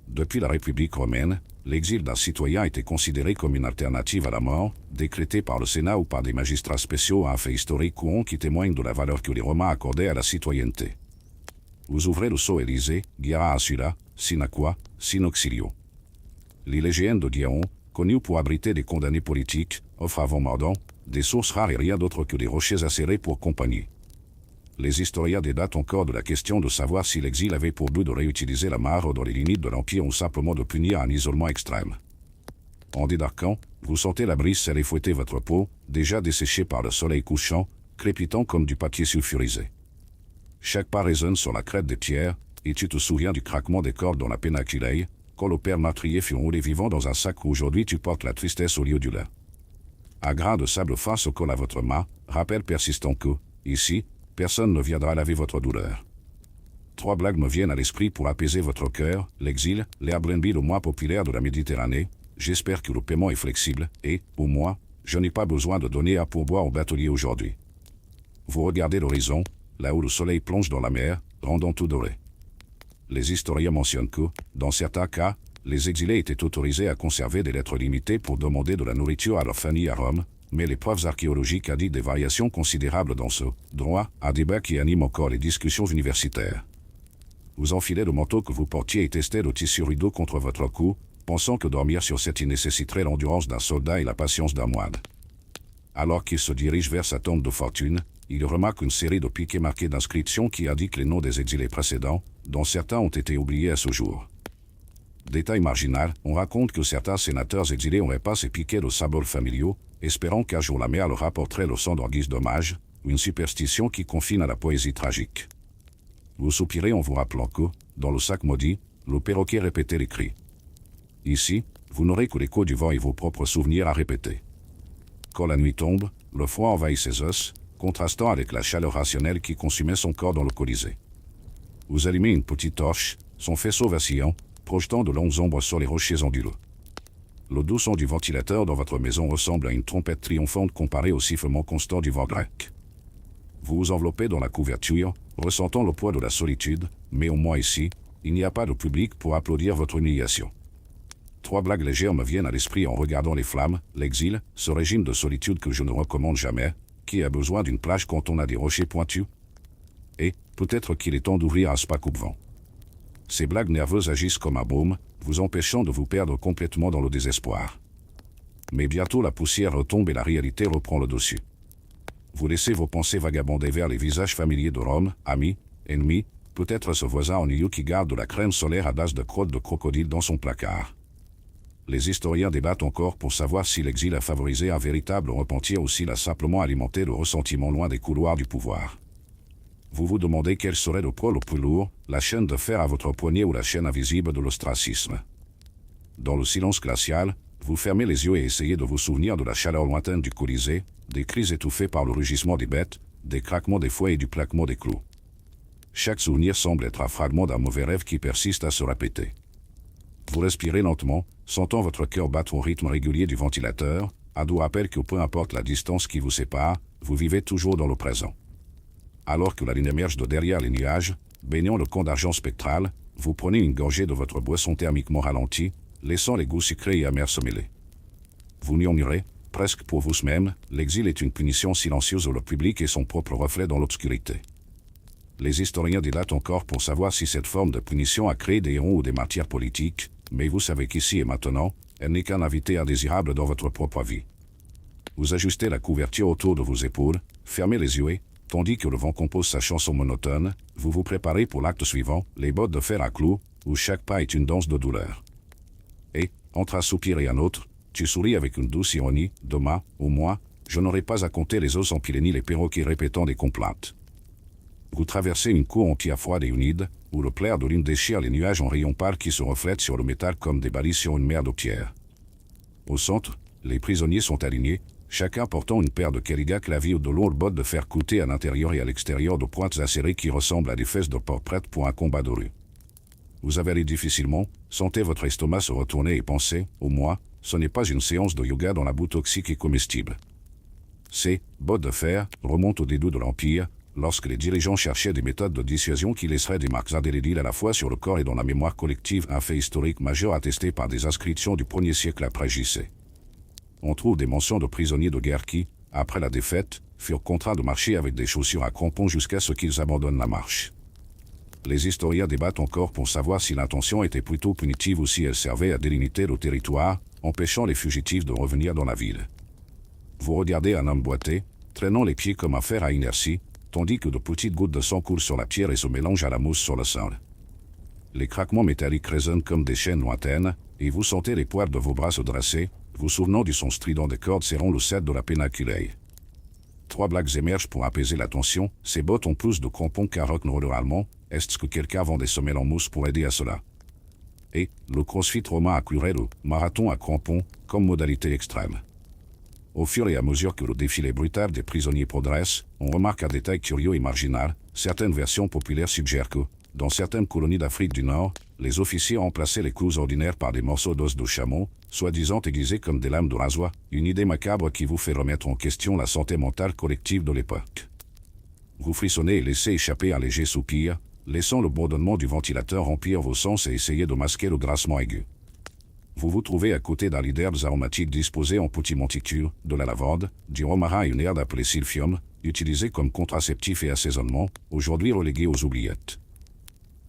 Depuis la République romaine, l'exil d'un citoyen était considéré comme une alternative à la mort, décrétée par le Sénat ou par des magistrats spéciaux à un fait historique courant qui témoigne de la valeur que les Romains accordaient à la citoyenneté. Vous ouvrez le sceau Élysée, Guerra insula, sine qua, sine auxilio. L'Illégéenne de Diaon, connue pour abriter des condamnés politiques, offre avant mordant, des sources rares et rien d'autre que des rochers acérés pour compagnie. Les historiens débattent encore de la question de savoir si l'exil avait pour but de réutiliser la mare dans les limites de l'Empire ou simplement de punir un isolement extrême. En débarquant, vous sentez la brise aller fouetter votre peau, déjà desséchée par le soleil couchant, crépitant comme du papier sulfurisé. Chaque pas résonne sur la crête des pierres, et tu te souviens du craquement des cordes dans la péninsule, quand le père meurtrier fut roulé vivant dans un sac où aujourd'hui tu portes la tristesse au lieu du lait. Un grain de sable fin se colle à votre main, rappel persistant que, ici, personne ne viendra laver votre douleur. 3 blagues me viennent à l'esprit pour apaiser votre cœur, l'exil, l'Airbnb le moins populaire de la Méditerranée, j'espère que le paiement est flexible, et, au moins, je n'ai pas besoin de donner à pourboire au batelier aujourd'hui. Vous regardez l'horizon, là où le soleil plonge dans la mer, rendant tout doré. Les historiens mentionnent que, dans certains cas, les exilés étaient autorisés à conserver des lettres limitées pour demander de la nourriture à leur famille à Rome, mais les preuves archéologiques indiquent des variations considérables dans ce droit, un débat qui anime encore les discussions universitaires. Vous enfilez le manteau que vous portiez et testez le tissu rideau contre votre cou, pensant que dormir sur cet île nécessiterait l'endurance d'un soldat et la patience d'un moine. Alors qu'il se dirige vers sa tombe de fortune, il remarque une série de piquets marqués d'inscriptions qui indiquent les noms des exilés précédents, dont certains ont été oubliés à ce jour. Détail marginal, on raconte que certains sénateurs exilés auraient pas ces piquets de symboles familiaux, espérant qu'un jour la mer leur apporterait le sang en guise d'hommage, une superstition qui confine à la poésie tragique. Vous soupirez en vous rappelant que, dans le sac maudit, le perroquet répétait les cris. Ici, vous n'aurez que l'écho du vent et vos propres souvenirs à répéter. Quand la nuit tombe, le froid envahit ses os, contrastant avec la chaleur rationnelle qui consumait son corps dans le Colisée. Vous allumez une petite torche, son faisceau vacillant, projetant de longues ombres sur les rochers onduleux. Le doux son du ventilateur dans votre maison ressemble à une trompette triomphante comparée au sifflement constant du vent grec. Vous vous enveloppez dans la couverture, ressentant le poids de la solitude, mais au moins ici, il n'y a pas de public pour applaudir votre humiliation. 3 blagues légères me viennent à l'esprit en regardant les flammes, l'exil, ce régime de solitude que je ne recommande jamais, qui a besoin d'une plage quand on a des rochers pointus. Et, peut-être qu'il est temps d'ouvrir un spa coupe-vent. Ces blagues nerveuses agissent comme un baume, vous empêchant de vous perdre complètement dans le désespoir. Mais bientôt la poussière retombe et la réalité reprend le dessus. Vous laissez vos pensées vagabonder vers les visages familiers de Rome, amis, ennemis, peut-être ce voisin ennuyeux qui garde de la crème solaire à base de crottes de crocodile dans son placard. Les historiens débattent encore pour savoir si l'exil a favorisé un véritable repentir ou s'il a simplement alimenté le ressentiment loin des couloirs du pouvoir. Vous vous demandez quel serait le poids le plus lourd, la chaîne de fer à votre poignet ou la chaîne invisible de l'ostracisme. Dans le silence glacial, vous fermez les yeux et essayez de vous souvenir de la chaleur lointaine du Colisée, des cris étouffés par le rugissement des bêtes, des craquements des fouets et du claquement des clous. Chaque souvenir semble être un fragment d'un mauvais rêve qui persiste à se répéter. Vous respirez lentement, sentant votre cœur battre au rythme régulier du ventilateur, un doux rappel que peu importe la distance qui vous sépare, vous vivez toujours dans le présent. Alors que la lune émerge de derrière les nuages, baignant le camp d'argent spectral, vous prenez une gorgée de votre boisson thermiquement ralentie, laissant les goûts sucrés et amers se mêler. Vous murmurez, presque pour vous-même, l'exil est une punition silencieuse où le public est son propre reflet dans l'obscurité. Les historiens dilatent encore pour savoir si cette forme de punition a créé des héros ou des martyrs politiques, mais vous savez qu'ici et maintenant, elle n'est qu'un invité indésirable dans votre propre vie. Vous ajustez la couverture autour de vos épaules, fermez les yeux et, tandis que le vent compose sa chanson monotone, vous vous préparez pour l'acte suivant, les bottes de fer à clous, où chaque pas est une danse de douleur. Et, entre un soupir et un autre, tu souris avec une douce ironie, demain, au moins, je n'aurai pas à compter les os empilés ni les perroquets répétant des complaintes. Vous traversez une cour entière froide et humide, où le clair de lune déchire les nuages en rayons pâles qui se reflètent sur le métal comme des balises sur une mer d'eau pierre. Au centre, les prisonniers sont alignés, chacun portant une paire de Kerriga claviers ou de lourdes bottes de fer cloutées à l'intérieur et à l'extérieur de pointes acérées qui ressemblent à des fesses de porc prêtes pour un combat de rue. Vous avalez difficilement, sentez votre estomac se retourner et pensez, au moins, ce n'est pas une séance de yoga dans la boue toxique et comestible. Ces bottes de fer remontent au début de l'Empire, lorsque les dirigeants cherchaient des méthodes de dissuasion qui laisseraient des marques indélébiles à la fois sur le corps et dans la mémoire collective, un fait historique majeur attesté par des inscriptions du 1er siècle après JC. On trouve des mentions de prisonniers de guerre qui, après la défaite, furent contraints de marcher avec des chaussures à crampons jusqu'à ce qu'ils abandonnent la marche. Les historiens débattent encore pour savoir si l'intention était plutôt punitive ou si elle servait à délimiter le territoire, empêchant les fugitifs de revenir dans la ville. Vous regardez un homme boiter, traînant les pieds comme un fer à inertie, tandis que de petites gouttes de sang coulent sur la pierre et se mélangent à la mousse sur le sol. Les craquements métalliques résonnent comme des chaînes lointaines, et vous sentez les poils de vos bras se dresser, vous souvenant du son strident des cordes serrant le cèdre de la péninculaire. 3 blagues émergent pour apaiser la tension, ces bottes ont plus de crampons qu'un rock'n'roller allemand, est-ce que quelqu'un vend des semelles en mousse pour aider à cela? Et, le crossfit romain inclurait le marathon à crampons, comme modalité extrême. Au fur et à mesure que le défilé brutal des prisonniers progresse, on remarque un détail curieux et marginal, certaines versions populaires suggèrent que, dans certaines colonies d'Afrique du Nord, les officiers remplaçaient les clous ordinaires par des morceaux d'os de chameau, soi-disant aiguisés comme des lames de rasoir, une idée macabre qui vous fait remettre en question la santé mentale collective de l'époque. Vous frissonnez et laissez échapper un léger soupir, laissant le bourdonnement du ventilateur remplir vos sens et essayer de masquer le grincement aigu. Vous vous trouvez à côté d'un lit d'herbes aromatiques disposé en petits monticules, de la lavande, du romarin et une herbe appelée silphium, utilisée comme contraceptif et assaisonnement, aujourd'hui reléguée aux oubliettes.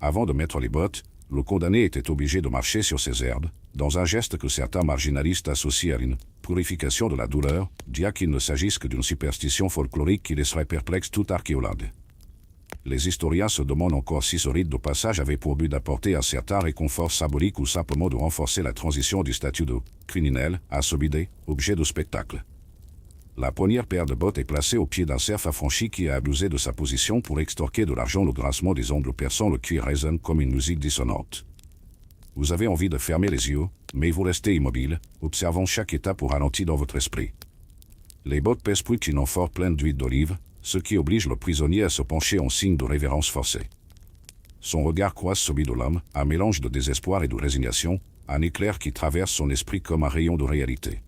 Avant de mettre les bottes, le condamné était obligé de marcher sur ces herbes, dans un geste que certains marginalistes associent à une purification de la douleur, bien qu'il ne s'agisse que d'une superstition folklorique qui laisserait perplexe tout archéologue. Les historiens se demandent encore si ce rite de passage avait pour but d'apporter un certain réconfort symbolique ou simplement de renforcer la transition du statut de criminel à celui d'objet de spectacle. La première paire de bottes est placée au pied d'un cerf affranchi qui a abusé de sa position pour extorquer de l'argent. Le grincement des ongles perçant le cuir résonne comme une musique dissonante. Vous avez envie de fermer les yeux, mais vous restez immobile, observant chaque étape au ralenti dans votre esprit. Les bottes pèsent plus qu'une amphore pleine d'huile d'olive, ce qui oblige le prisonnier à se pencher en signe de révérence forcée. Son regard croise celui de l'homme, un mélange de désespoir et de résignation, un éclair qui traverse son esprit comme un rayon de réalité.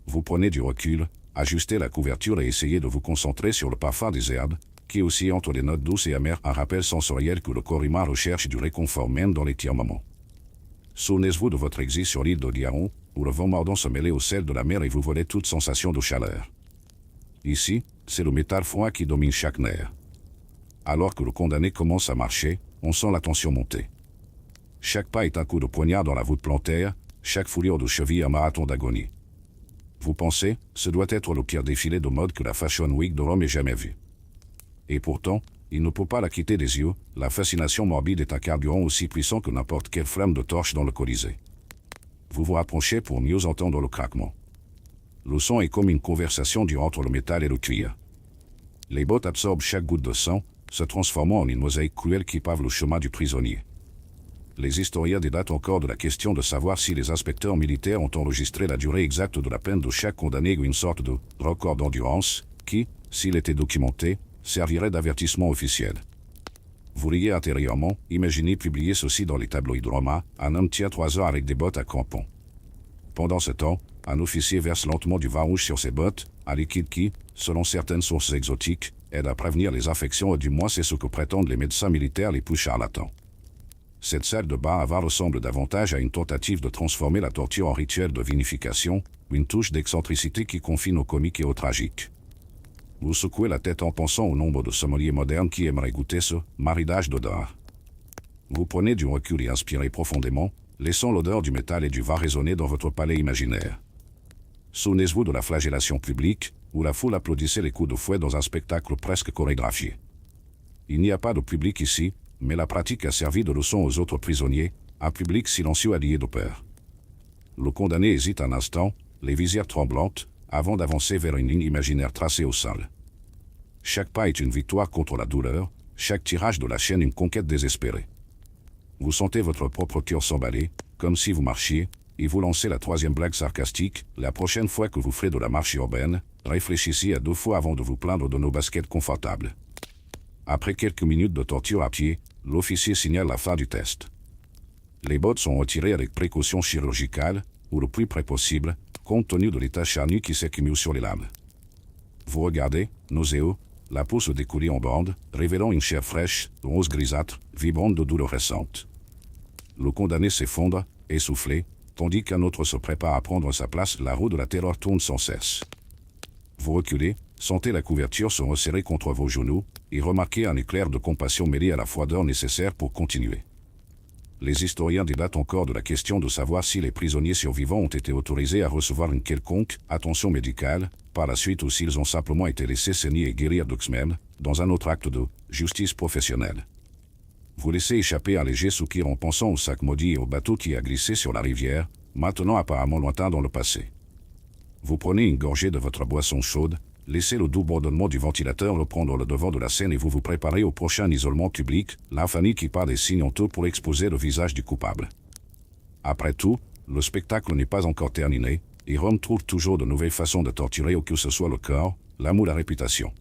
Vous prenez du recul, ajustez la couverture et essayez de vous concentrer sur le parfum des herbes, qui oscille entre des notes douces et amères, un rappel sensoriel que le corps humain recherche du réconfort même dans les tiers moments. Souvenez-vous de votre exil sur l'île d'Odiaron, où le vent mordant se mêlait au sel de la mer et vous volait toute sensation de chaleur. Ici, c'est le métal froid qui domine chaque nerf. Alors que le condamné commence à marcher, on sent la tension monter. Chaque pas est un coup de poignard dans la voûte plantaire, chaque foulure de cheville un marathon d'agonie. Vous pensez, ce doit être le pire défilé de mode que la Fashion Week de Rome ait jamais vu. Et pourtant, il ne peut pas la quitter des yeux, la fascination morbide est un carburant aussi puissant que n'importe quelle flamme de torche dans le Colisée. Vous vous rapprochez pour mieux entendre le craquement. Le son est comme une conversation entre le métal et le cuir. Les bottes absorbent chaque goutte de sang, se transformant en une mosaïque cruelle qui pave le chemin du prisonnier. Les historiens débattent encore de la question de savoir si les inspecteurs militaires ont enregistré la durée exacte de la peine de chaque condamné ou une sorte de record d'endurance, qui, s'il était documenté, servirait d'avertissement officiel. Vous riez intérieurement, imaginez publier ceci dans les tabloïds romains, un homme tient 3 heures avec des bottes à crampons. Pendant ce temps, un officier verse lentement du vin rouge sur ses bottes, un liquide qui, selon certaines sources exotiques, aide à prévenir les infections et du moins c'est ce que prétendent les médecins militaires les plus charlatans. Cette salle de bain à vin ressemble davantage à une tentative de transformer la torture en rituel de vinification, une touche d'excentricité qui confine au comique et au tragique. Vous secouez la tête en pensant au nombre de sommeliers modernes qui aimeraient goûter ce maridage d'odeurs. Vous prenez du recul et inspirez profondément, laissant l'odeur du métal et du vin résonner dans votre palais imaginaire. Souvenez-vous de la flagellation publique, où la foule applaudissait les coups de fouet dans un spectacle presque chorégraphié. Il n'y a pas de public ici, mais la pratique a servi de leçon aux autres prisonniers, un public silencieux allié de peur. Le condamné hésite un instant, les visières tremblantes, avant d'avancer vers une ligne imaginaire tracée au sol. Chaque pas est une victoire contre la douleur, chaque tirage de la chaîne une conquête désespérée. Vous sentez votre propre cœur s'emballer, comme si vous marchiez, et vous lancez la 3e blague sarcastique, la prochaine fois que vous ferez de la marche urbaine, réfléchissez à 2 fois avant de vous plaindre de nos baskets confortables. Après quelques minutes de torture à pied, l'officier signale la fin du test. Les bottes sont retirées avec précaution chirurgicale, ou le plus près possible, compte tenu de l'état charnu qui s'accumule sur les lames. Vous regardez, nauséeux, la peau se découler en bande, révélant une chair fraîche, rose grisâtre, vibrante de douleur récente. Le condamné s'effondre, essoufflé, tandis qu'un autre se prépare à prendre sa place. La roue de la terreur tourne sans cesse. Vous reculez, sentez la couverture se resserrer contre vos genoux, et remarquez un éclair de compassion mêlé à la froideur nécessaire pour continuer. Les historiens débattent encore de la question de savoir si les prisonniers survivants ont été autorisés à recevoir une quelconque attention médicale, par la suite ou s'ils ont simplement été laissés saigner et guérir d'eux-mêmes, dans un autre acte de justice professionnelle. Vous laissez échapper un léger soupir en pensant au sac maudit et au bateau qui a glissé sur la rivière, maintenant apparemment lointain dans le passé. Vous prenez une gorgée de votre boisson chaude, laissez le doux bourdonnement du ventilateur reprendre le devant de la scène et vous vous préparez au prochain isolement public, l'infamie qui part des signes honteux pour exposer le visage du coupable. Après tout, le spectacle n'est pas encore terminé, et Rome trouve toujours de nouvelles façons de torturer où que ce soit le corps, l'âme ou la réputation.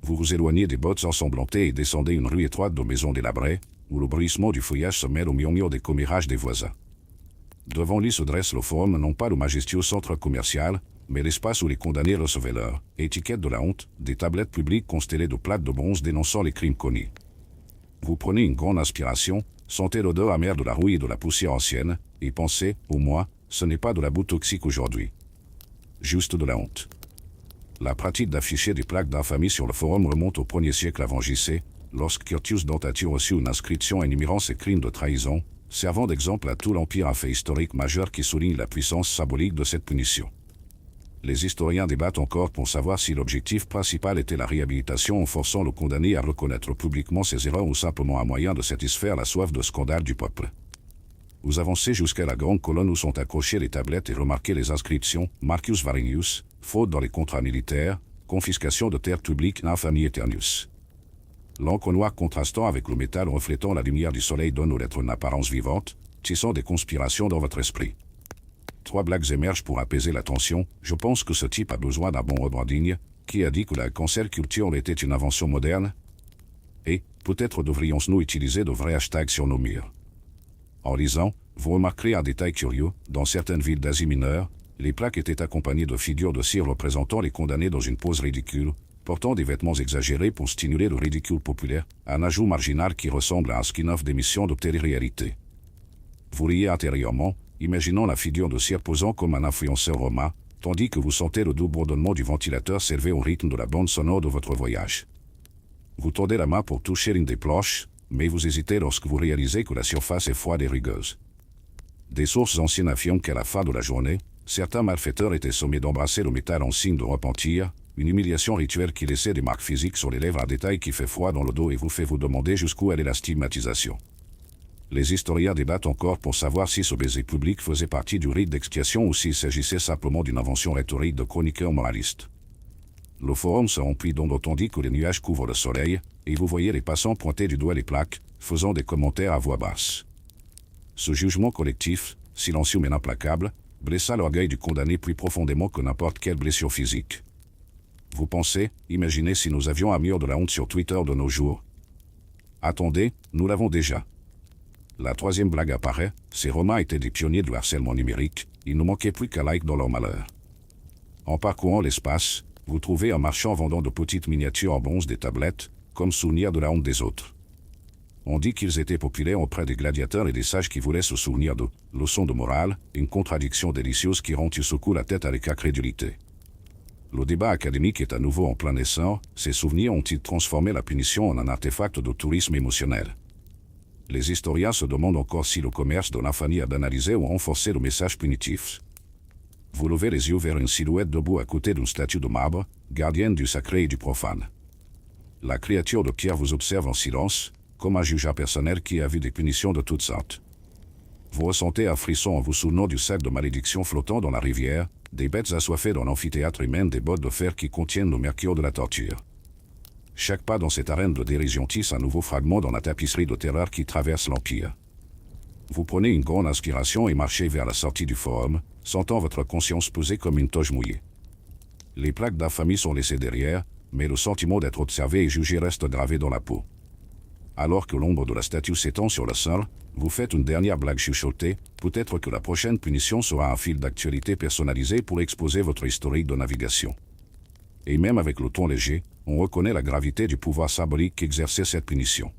Vous vous éloignez des bottes ensanglantées et descendez une rue étroite de maisons délabrées, où le bruissement du feuillage se mêle au murmure des commérages des voisins. Devant lui se dresse le forum, non pas le majestueux centre commercial, mais l'espace où les condamnés recevaient leur étiquette de la honte, des tablettes publiques constellées de plaques de bronze dénonçant les crimes commis. Vous prenez une grande inspiration, sentez l'odeur amère de la rouille et de la poussière ancienne, et pensez, au moins, ce n'est pas de la boue toxique aujourd'hui. Juste de la honte. La pratique d'afficher des plaques d'infamie sur le forum remonte au 1er siècle avant J.C., lorsque Curtius Dentature reçut une inscription énumérant ses crimes de trahison, servant d'exemple à tout l'Empire, un fait historique majeur qui souligne la puissance symbolique de cette punition. Les historiens débattent encore pour savoir si l'objectif principal était la réhabilitation en forçant le condamné à reconnaître publiquement ses erreurs ou simplement un moyen de satisfaire la soif de scandale du peuple. Vous avancez jusqu'à la grande colonne où sont accrochées les tablettes et remarquez les inscriptions « Marcus Varinius, fraude dans les contrats militaires, confiscation de terres publiques, infamie Eternius ». L'encre noire contrastant avec le métal reflétant la lumière du soleil donne aux lettres une apparence vivante, tissant des conspirations dans votre esprit. 3 blagues émergent pour apaiser la tension. Je pense que ce type a besoin d'un bon rebranding. Qui a dit que la cancel culture était une invention moderne? Et, peut-être devrions-nous utiliser de vrais hashtags sur nos murs. En lisant, vous remarquerez un détail curieux. Dans certaines villes d'Asie mineure, les plaques étaient accompagnées de figures de cire représentant les condamnés dans une pose ridicule, portant des vêtements exagérés pour stimuler le ridicule populaire, un ajout marginal qui ressemble à un skin-off d'émission de télé-réalité. Vous riez intérieurement, imaginant la figure de cire posant comme un influenceur romain, tandis que vous sentez le doux bourdonnement du ventilateur s'élever au rythme de la bande sonore de votre voyage. Vous tendez la main pour toucher une des planches, mais vous hésitez lorsque vous réalisez que la surface est froide et rugueuse. Des sources anciennes affirment qu'à la fin de la journée, certains malfaiteurs étaient sommés d'embrasser le métal en signe de repentir, une humiliation rituelle qui laissait des marques physiques sur les lèvres, un détail qui fait froid dans le dos et vous fait vous demander jusqu'où allait la stigmatisation. Les historiens débattent encore pour savoir si ce baiser public faisait partie du rite d'expiation ou s'il s'agissait simplement d'une invention rhétorique de chroniqueurs moralistes. Le forum se remplit d'ombre tandis que les nuages couvrent le soleil, et vous voyez les passants pointer du doigt les plaques, faisant des commentaires à voix basse. Ce jugement collectif, silencieux mais implacable, blessa l'orgueil du condamné plus profondément que n'importe quelle blessure physique. Vous pensez, imaginez si nous avions un mur de la honte sur Twitter de nos jours. Attendez, nous l'avons déjà. La 3e blague apparaît, ces Romains étaient des pionniers du harcèlement numérique, il ne manquait plus qu'à like dans leur malheur. En parcourant l'espace, vous trouvez un marchand vendant de petites miniatures en bronze des tablettes, comme souvenir de la honte des autres. On dit qu'ils étaient populaires auprès des gladiateurs et des sages qui voulaient se souvenir de leçons de morale, une contradiction délicieuse qui rend tout secoue la tête avec incrédulité. Le débat académique est à nouveau en plein essor, ces souvenirs ont-ils transformé la punition en un artefact de tourisme émotionnel? Les historiens se demandent encore si le commerce de l'infamie a d'analyser ou renforcer le message punitif. Vous levez les yeux vers une silhouette debout à côté d'une statue de marbre, gardienne du sacré et du profane. La créature de pierre vous observe en silence, comme un juge impersonnel qui a vu des punitions de toutes sortes. Vous ressentez un frisson en vous souvenant du sac de malédiction flottant dans la rivière, des bêtes assoiffées dans l'amphithéâtre et même des bottes de fer qui contiennent le mercure de la torture. Chaque pas dans cette arène de dérision tisse un nouveau fragment dans la tapisserie de terreur qui traverse l'Empire. Vous prenez une grande inspiration et marchez vers la sortie du forum, sentant votre conscience pesée comme une toge mouillée. Les plaques d'infamie sont laissées derrière, mais le sentiment d'être observé et jugé reste gravé dans la peau. Alors que l'ombre de la statue s'étend sur le sol, vous faites une dernière blague chuchotée, peut-être que la prochaine punition sera un fil d'actualité personnalisé pour exposer votre historique de navigation. Et même avec le ton léger, on reconnaît la gravité du pouvoir symbolique qu'exerçait cette punition.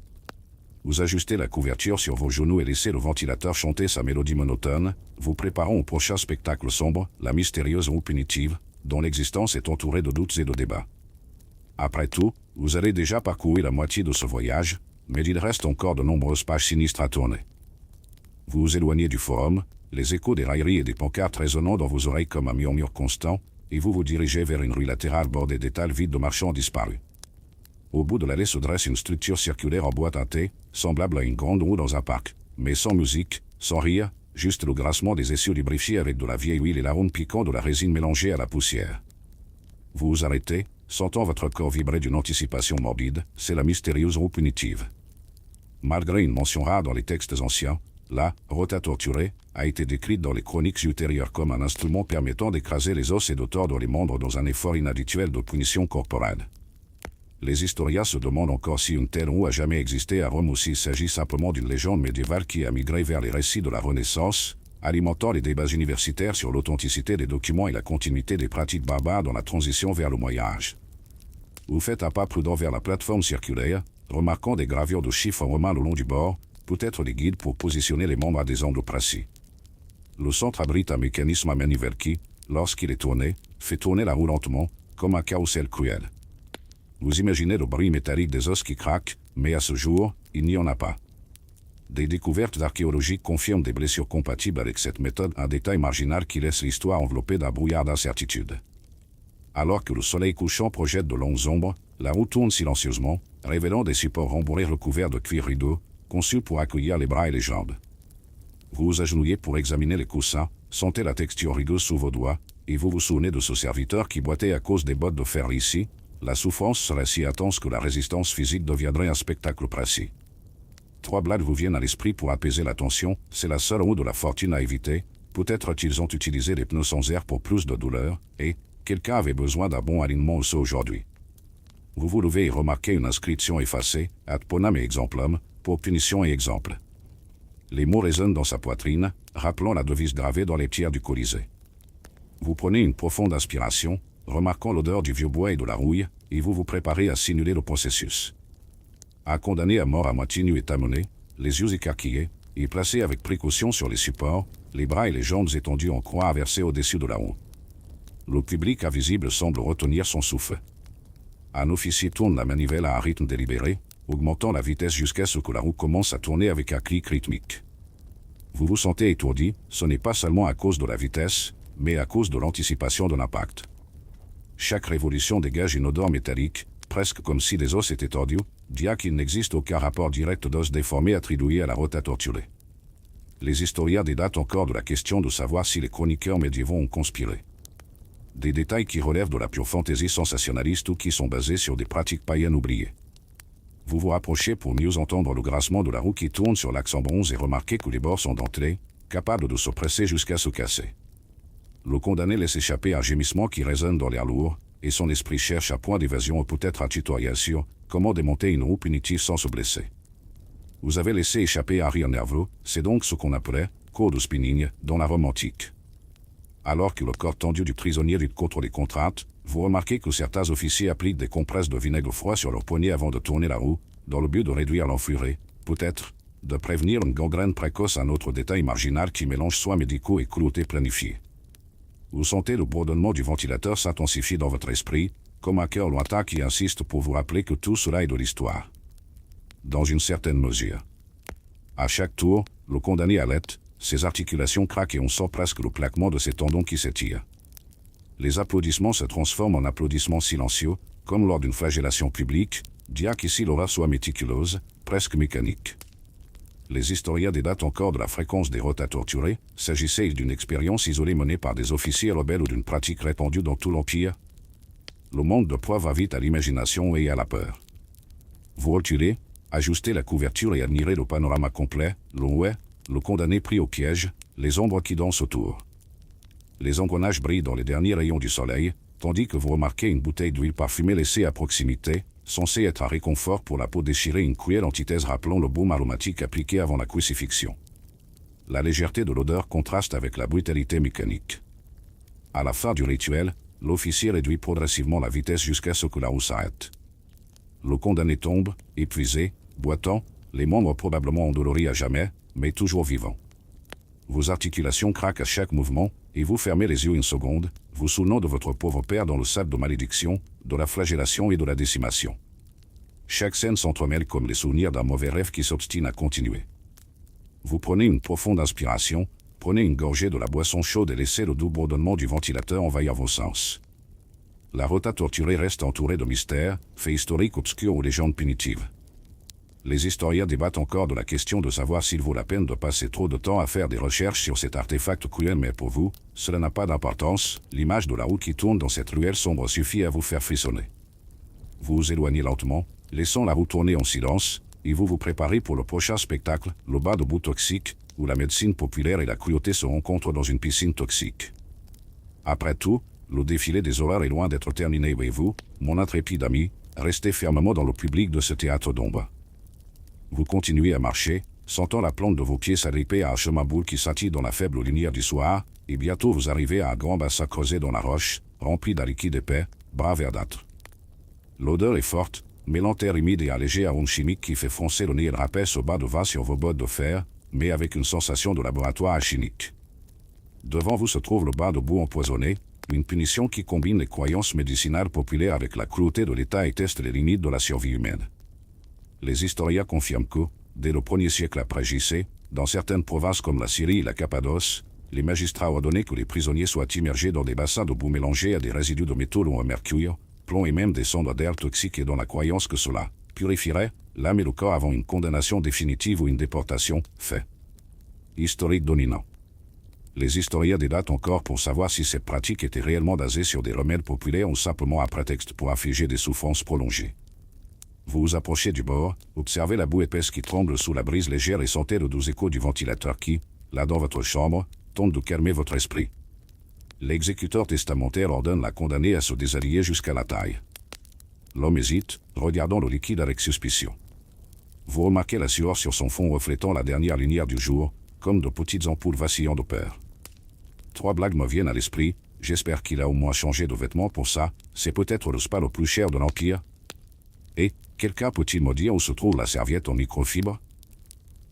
Vous ajustez la couverture sur vos genoux et laissez le ventilateur chanter sa mélodie monotone, vous préparant au prochain spectacle sombre, la mystérieuse roue punitive, dont l'existence est entourée de doutes et de débats. Après tout, vous allez déjà parcourir la moitié de ce voyage, mais il reste encore de nombreuses pages sinistres à tourner. Vous vous éloignez du forum, les échos des railleries et des pancartes résonnant dans vos oreilles comme un murmure constant, et vous vous dirigez vers une rue latérale bordée d'étals vides de marchands disparus. Au bout de l'allée se dresse une structure circulaire en bois teinté, semblable à une grande roue dans un parc, mais sans musique, sans rire, juste le grincement des essieux lubrifiés avec de la vieille huile et l'arôme piquant de la résine mélangée à la poussière. Vous vous arrêtez, sentant votre corps vibrer d'une anticipation morbide, c'est la mystérieuse roue punitive. Malgré une mention rare dans les textes anciens, la rota torturée a été décrite dans les chroniques ultérieures comme un instrument permettant d'écraser les os et de tordre les membres dans un effort inhabituel de punition corporelle. Les historiens se demandent encore si une telle roue a jamais existé à Rome ou s'il s'agit simplement d'une légende médiévale qui a migré vers les récits de la Renaissance, alimentant les débats universitaires sur l'authenticité des documents et la continuité des pratiques barbares dans la transition vers le Moyen-Âge. Vous faites un pas prudent vers la plateforme circulaire, remarquant des gravures de chiffres romains le long du bord, peut-être des guides pour positionner les membres à des angles précis. Le centre abrite un mécanisme à manivelle qui, lorsqu'il est tourné, fait tourner la roue lentement, comme un carrousel cruel. Vous imaginez le bruit métallique des os qui craquent, mais à ce jour, il n'y en a pas. Des découvertes archéologiques confirment des blessures compatibles avec cette méthode, un détail marginal qui laisse l'histoire enveloppée d'un brouillard d'incertitude. Alors que le soleil couchant projette de longues ombres, la roue tourne silencieusement, révélant des supports rembourrés recouverts de cuir rideau, conçus pour accueillir les bras et les jambes. Vous vous agenouillez pour examiner les coussins, sentez la texture rugueuse sous vos doigts, et vous vous souvenez de ce serviteur qui boitait à cause des bottes de fer ici. La souffrance serait si intense que la résistance physique deviendrait un spectacle précis. 3 blagues vous viennent à l'esprit pour apaiser la tension, c'est la seule roue de la fortune à éviter. Peut-être qu'ils ont utilisé des pneus sans air pour plus de douleur, et quelqu'un avait besoin d'un bon alignement osseux aujourd'hui. Vous vous levez et remarquez une inscription effacée, ad ponam et exemplum, pour punition et exemple. Les mots résonnent dans sa poitrine, rappelant la devise gravée dans les pierres du Colisée. Vous prenez une profonde inspiration, remarquant l'odeur du vieux bois et de la rouille, et vous vous préparez à simuler le processus. Un condamné à mort à moitié nu est amené, les yeux écarquillés, et placé avec précaution sur les supports, les bras et les jambes étendus en croix inversée au-dessus de la roue. Le public invisible semble retenir son souffle. Un officier tourne la manivelle à un rythme délibéré, augmentant la vitesse jusqu'à ce que la roue commence à tourner avec un clic rythmique. Vous vous sentez étourdi, ce n'est pas seulement à cause de la vitesse, mais à cause de l'anticipation de l'impact. Chaque révolution dégage une odeur métallique, presque comme si des os étaient tordus, bien qu'il n'existe aucun rapport direct d'os déformés attribué à la rota torturée. Les historiens débattent encore de la question de savoir si les chroniqueurs médiévaux ont conspiré. Des détails qui relèvent de la pure fantaisie sensationnaliste ou qui sont basés sur des pratiques païennes oubliées. Vous vous rapprochez pour mieux entendre le grincement de la roue qui tourne sur l'axe en bronze et remarquez que les bords sont dentelés, capables de se presser jusqu'à se casser. Le condamné laisse échapper un gémissement qui résonne dans l'air lourd, et son esprit cherche un point d'évasion ou peut-être un tutoriel sur comment démonter une roue punitive sans se blesser. Vous avez laissé échapper un rire nerveux, c'est donc ce qu'on appelait code spinning dans la Rome antique. Alors que le corps tendu du prisonnier lutte contre les contraintes, vous remarquez que certains officiers appliquent des compresses de vinaigre froid sur leurs poignets avant de tourner la roue, dans le but de réduire l'enfluré, peut-être, de prévenir une gangrène précoce, un autre détail marginal qui mélange soins médicaux et cruauté planifiée. Vous sentez le bourdonnement du ventilateur s'intensifier dans votre esprit, comme un cœur lointain qui insiste pour vous rappeler que tout cela est de l'histoire. Dans une certaine mesure. À chaque tour, le condamné halète, ses articulations craquent et on sent presque le claquement de ses tendons qui s'étirent. Les applaudissements se transforment en applaudissements silencieux, comme lors d'une flagellation publique, bien qu'ici l'horreur soit méticuleuse, presque mécanique. Les historiens débattent encore de la fréquence des rotas torturés, s'agissait-il d'une expérience isolée menée par des officiers rebelles ou d'une pratique répandue dans tout l'Empire? Le manque de preuves invite à l'imagination et à la peur. Vous reculez, ajustez la couverture et admirez le panorama complet, le condamné pris au piège, les ombres qui dansent autour. Les engrenages brillent dans les derniers rayons du soleil, tandis que vous remarquez une bouteille d'huile parfumée laissée à proximité, censée être un réconfort pour la peau déchirée, une cruelle antithèse rappelant le baume aromatique appliqué avant la crucifixion. La légèreté de l'odeur contraste avec la brutalité mécanique. À la fin du rituel, l'officier réduit progressivement la vitesse jusqu'à ce que la roue s'arrête. Le condamné tombe, épuisé, boitant, les membres probablement endoloris à jamais, mais toujours vivants. Vos articulations craquent à chaque mouvement, et vous fermez les yeux une seconde, vous souvenant de votre pauvre père dans le sac de malédiction, de la flagellation et de la décimation. Chaque scène s'entremêle comme les souvenirs d'un mauvais rêve qui s'obstine à continuer. Vous prenez une profonde inspiration, prenez une gorgée de la boisson chaude et laissez le doux bourdonnement du ventilateur envahir vos sens. La rota torturée reste entourée de mystères, faits historiques obscurs ou légendes punitives. Les historiens débattent encore de la question de savoir s'il vaut la peine de passer trop de temps à faire des recherches sur cet artefact cruel, mais pour vous, cela n'a pas d'importance, l'image de la roue qui tourne dans cette ruelle sombre suffit à vous faire frissonner. Vous vous éloignez lentement, laissant la roue tourner en silence, et vous vous préparez pour le prochain spectacle, le bain de boue toxique, où la médecine populaire et la cruauté se rencontrent dans une piscine toxique. Après tout, le défilé des horreurs est loin d'être terminé, et vous, mon intrépide ami, restez fermement dans le public de ce théâtre d'ombre. Vous continuez à marcher, sentant la plante de vos pieds s'agripper à un chemin boule qui scintille dans la faible lumière du soir, et bientôt vous arrivez à un grand bassin creusé dans la roche, rempli d'un liquide épais, brun verdâtre. L'odeur est forte, mêlant air humide et un léger arôme chimique qui fait froncer le nez et le rapaisse au bas de vin sur vos bottes de fer, mais avec une sensation de laboratoire alchimique. Devant vous se trouve le bain de boue empoisonné, une punition qui combine les croyances médicinales populaires avec la cruauté de l'État et teste les limites de la survie humaine. Les historiens confirment que, dès le 1er siècle après J.C., dans certaines provinces comme la Syrie et la Cappadoce, les magistrats ordonnaient que les prisonniers soient immergés dans des bassins de boue mélangés à des résidus de métaux ou à mercure, plomb et même des cendres d'air toxiques, et dans la croyance que cela purifierait l'âme et le corps avant une condamnation définitive ou une déportation. Fait. historique dominant. Les historiens débattent encore pour savoir si cette pratique était réellement basée sur des remèdes populaires ou simplement un prétexte pour affliger des souffrances prolongées. Vous vous approchez du bord, observez la boue épaisse qui tremble sous la brise légère et sentez le doux écho du ventilateur qui, là dans votre chambre, tente de calmer votre esprit. L'exécuteur testamentaire ordonne la condamnée à se déshabiller jusqu'à la taille. L'homme hésite, regardant le liquide avec suspicion. Vous remarquez la sueur sur son fond reflétant la dernière lumière du jour, comme de petites ampoules vacillant de peur. 3 blagues me viennent à l'esprit, j'espère qu'il a au moins changé de vêtements pour ça, c'est peut-être le spa le plus cher de l'Empire. Et, quelqu'un peut-il me dire où se trouve la serviette en microfibre?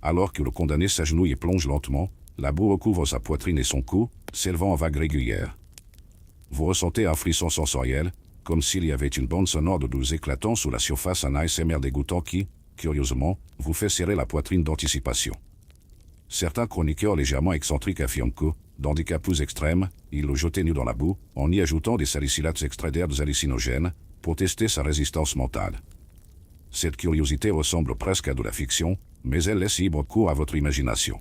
Alors que le condamné s'agenouille et plonge lentement, la boue recouvre sa poitrine et son cou, s'élevant en vagues régulières. Vous ressentez un frisson sensoriel, comme s'il y avait une bande sonore de doux éclatants sous la surface, un ASMR dégoûtant qui, curieusement, vous fait serrer la poitrine d'anticipation. Certains chroniqueurs légèrement excentriques affirment que, dans des cas plus extrêmes, ils le jetaient nu dans la boue, en y ajoutant des salicylates extraits d'herbes hallucinogènes, pour tester sa résistance mentale. Cette curiosité ressemble presque à de la fiction, mais elle laisse libre cours à votre imagination.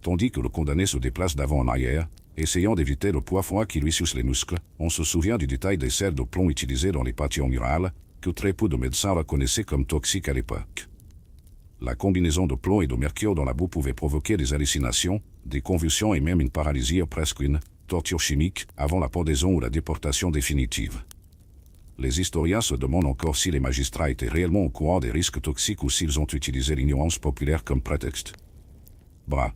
Tandis que le condamné se déplace d'avant en arrière, essayant d'éviter le poids froid qui lui suce les muscles, on se souvient du détail des sels de plomb utilisés dans les peintures murales, que très peu de médecins reconnaissaient comme toxiques à l'époque. La combinaison de plomb et de mercure dans la boue pouvait provoquer des hallucinations, des convulsions et même une paralysie ou presque une torture chimique avant la pendaison ou la déportation définitive. Les historiens se demandent encore si les magistrats étaient réellement au courant des risques toxiques ou s'ils ont utilisé l'ignorance populaire comme prétexte. Bras.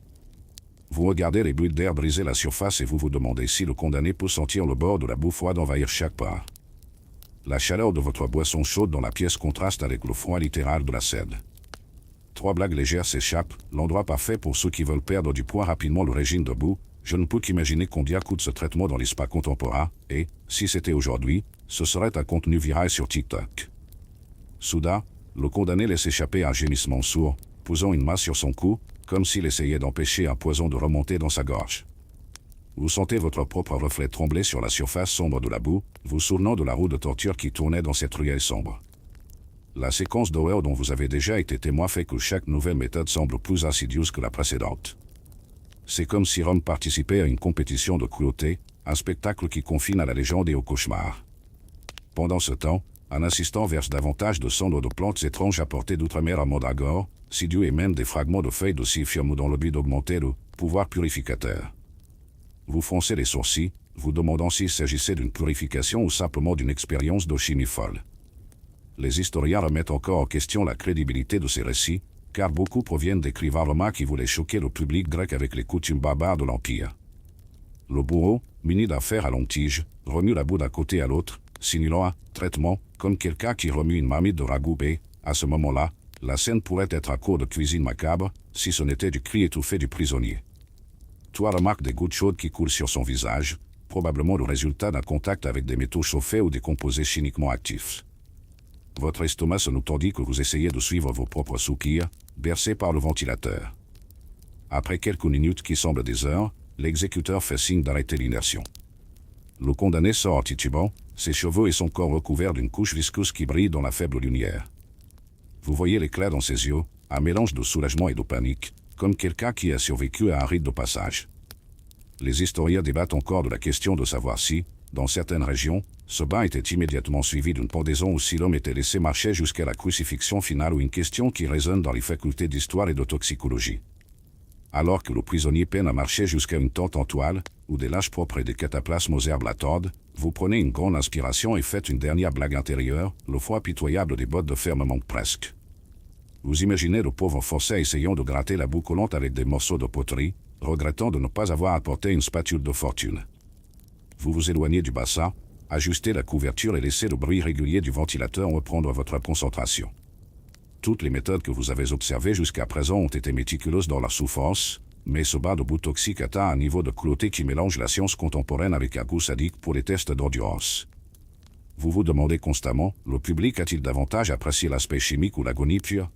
Vous regardez les bulles d'air briser la surface et vous vous demandez si le condamné peut sentir le bord de la boue froide envahir chaque part. La chaleur de votre boisson chaude dans la pièce contraste avec le froid littéral de la scène. 3 blagues légères s'échappent, l'endroit parfait pour ceux qui veulent perdre du poids rapidement. Le régime debout, je ne peux qu'imaginer combien coûte ce traitement dans les spas contemporains, et, si c'était aujourd'hui, ce serait un contenu viral sur TikTok. Soudain, le condamné laisse échapper un gémissement sourd, posant une main sur son cou, comme s'il essayait d'empêcher un poison de remonter dans sa gorge. Vous sentez votre propre reflet trembler sur la surface sombre de la boue, vous souvenant de la roue de torture qui tournait dans cette ruelle sombre. La séquence d'horreur dont vous avez déjà été témoin fait que chaque nouvelle méthode semble plus insidieuse que la précédente. C'est comme si Rome participait à une compétition de cruauté, un spectacle qui confine à la légende et au cauchemar. Pendant ce temps, un assistant verse davantage de cendres de plantes étranges apportées d'outre-mer à Mandragore, Sidiou et même des fragments de feuilles de silphium dans le but d'augmenter le pouvoir purificateur. Vous froncez les sourcils, vous demandant s'il s'agissait d'une purification ou simplement d'une expérience de chimie folle. Les historiens remettent encore en question la crédibilité de ces récits, car beaucoup proviennent d'écrivains romains qui voulaient choquer le public grec avec les coutumes barbares de l'Empire. Le bourreau, muni d'un fer à longue tige, remue la boue d'un côté à l'autre, simulant un traitement, comme quelqu'un qui remue une marmite de ragoût et, à ce moment-là, la scène pourrait être un cours de cuisine macabre, si ce n'était du cri étouffé du prisonnier. Toi remarques des gouttes chaudes qui coulent sur son visage, probablement le résultat d'un contact avec des métaux chauffés ou des composés chimiquement actifs. Votre estomac se noue tandis que vous essayez de suivre vos propres soupirs, bercés par le ventilateur. Après quelques minutes qui semblent des heures, l'exécuteur fait signe d'arrêter l'immersion. Le condamné sort en titubant, ses cheveux et son corps recouverts d'une couche visqueuse qui brille dans la faible lumière. Vous voyez l'éclat dans ses yeux, un mélange de soulagement et de panique, comme quelqu'un qui a survécu à un rite de passage. Les historiens débattent encore de la question de savoir si, dans certaines régions, ce bain était immédiatement suivi d'une pendaison ou si l'homme était laissé marcher jusqu'à la crucifixion finale, ou une question qui résonne dans les facultés d'histoire et de toxicologie. Alors que le prisonnier peine à marcher jusqu'à une tente en toile, où des lâches propres et des cataplasmes aux herbes l'attendent, vous prenez une grande inspiration et faites une dernière blague intérieure, le froid pitoyable des bottes de fer me manque presque. Vous imaginez le pauvre forçat essayant de gratter la boue collante avec des morceaux de poterie, regrettant de ne pas avoir apporté une spatule de fortune. Vous vous éloignez du bassin, ajustez la couverture et laissez le bruit régulier du ventilateur reprendre votre concentration. Toutes les méthodes que vous avez observées jusqu'à présent ont été méticuleuses dans leur souffrance, mais ce bain de boue toxique atteint un niveau de cruauté qui mélange la science contemporaine avec un goût sadique pour les tests d'endurance. Vous vous demandez constamment, le public a-t-il davantage apprécié l'aspect chimique ou l'agonie pure?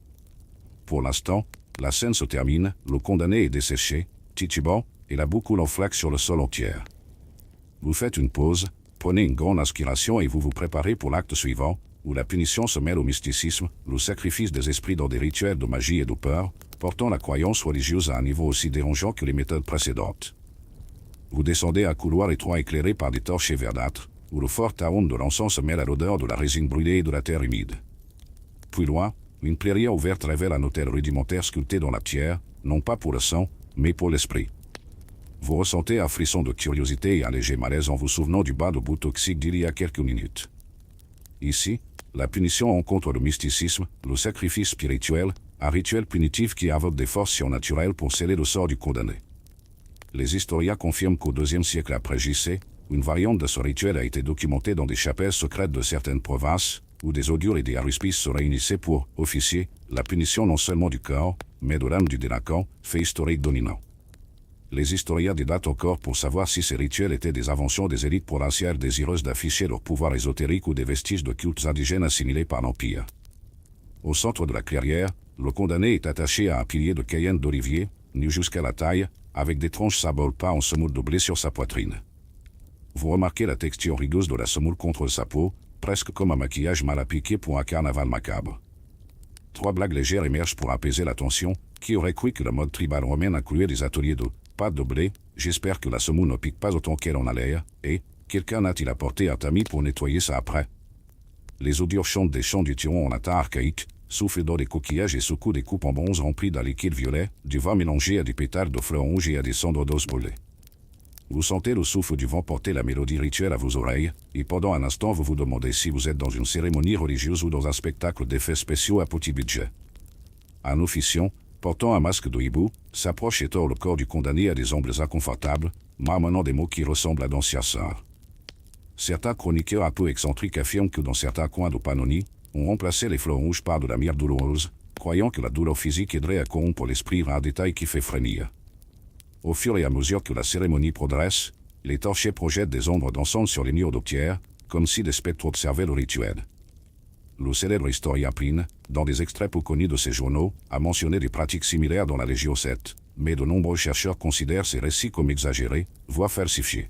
Pour l'instant, la scène se termine, le condamné est desséché, titubant, et la boue coule en flaques sur le sol entier. Vous faites une pause, prenez une grande inspiration et vous vous préparez pour l'acte suivant, où la punition se mêle au mysticisme, le sacrifice des esprits dans des rituels de magie et de peur, portant la croyance religieuse à un niveau aussi dérangeant que les méthodes précédentes. Vous descendez un couloir étroit éclairé par des torches verdâtres, où le fort arôme de l'encens se mêle à l'odeur de la résine brûlée et de la terre humide. Plus loin, une clairière ouverte révèle un autel rudimentaire sculpté dans la pierre, non pas pour le sang, mais pour l'esprit. Vous ressentez un frisson de curiosité et un léger malaise en vous souvenant du bas de boue toxique d'il y a quelques minutes. Ici, la punition rencontre le mysticisme, le sacrifice spirituel, un rituel punitif qui invoque des forces surnaturelles pour sceller le sort du condamné. Les historiens confirment qu'au IIe siècle après J.C., une variante de ce rituel a été documentée dans des chapelles secrètes de certaines provinces, où des augures et des haruspices se réunissaient pour officier la punition non seulement du corps, mais de l'âme du délinquant, fait historique dominant. Les historiens débattent encore pour savoir si ces rituels étaient des inventions des élites provinciales désireuses d'afficher leur pouvoir ésotérique ou des vestiges de cultes indigènes assimilés par l'Empire. Au centre de la clairière, le condamné est attaché à un pilier de cayenne d'olivier, nu jusqu'à la taille, avec d'étranges symboles peints en semoule de blé sur sa poitrine. Vous remarquez la texture rugueuse de la semoule contre sa peau, presque comme un maquillage mal appliqué pour un carnaval macabre. 3 blagues légères émergent pour apaiser la tension. Qui aurait cru que la mode tribale romaine incluait des ateliers de pâte de blé? J'espère que la semoule ne pique pas autant qu'elle en a l'air, et quelqu'un a-t-il apporté un tamis pour nettoyer ça après? Les augures chantent des chants du tyran en latin archaïque, soufflent dans des coquillages et secouent des coupes en bronze remplies d'un liquide violet, du vin mélangé à des pétales de fleurs rouges et à des cendres d'os brûlés. Vous sentez le souffle du vent porter la mélodie rituelle à vos oreilles, et pendant un instant vous vous demandez si vous êtes dans une cérémonie religieuse ou dans un spectacle d'effets spéciaux à petit budget. Un officiant, portant un masque de hibou, s'approche et tord le corps du condamné à des angles inconfortables, marmonnant des mots qui ressemblent à d'anciens sorts. Certains chroniqueurs un peu excentriques affirment que dans certains coins de Pannonie, on remplaçait les fleurs rouges par de la myrrhe douloureuse, croyant que la douleur physique aiderait à corrompre l'esprit, un détail qui fait frémir. Au fur et à mesure que la cérémonie progresse, les torchers projettent des ombres d'encens sur les murs de pierre, comme si des spectres observaient le rituel. Le célèbre historien Pline, dans des extraits peu connus de ses journaux, a mentionné des pratiques similaires dans la Légion 7, mais de nombreux chercheurs considèrent ces récits comme exagérés, voire falsifiés.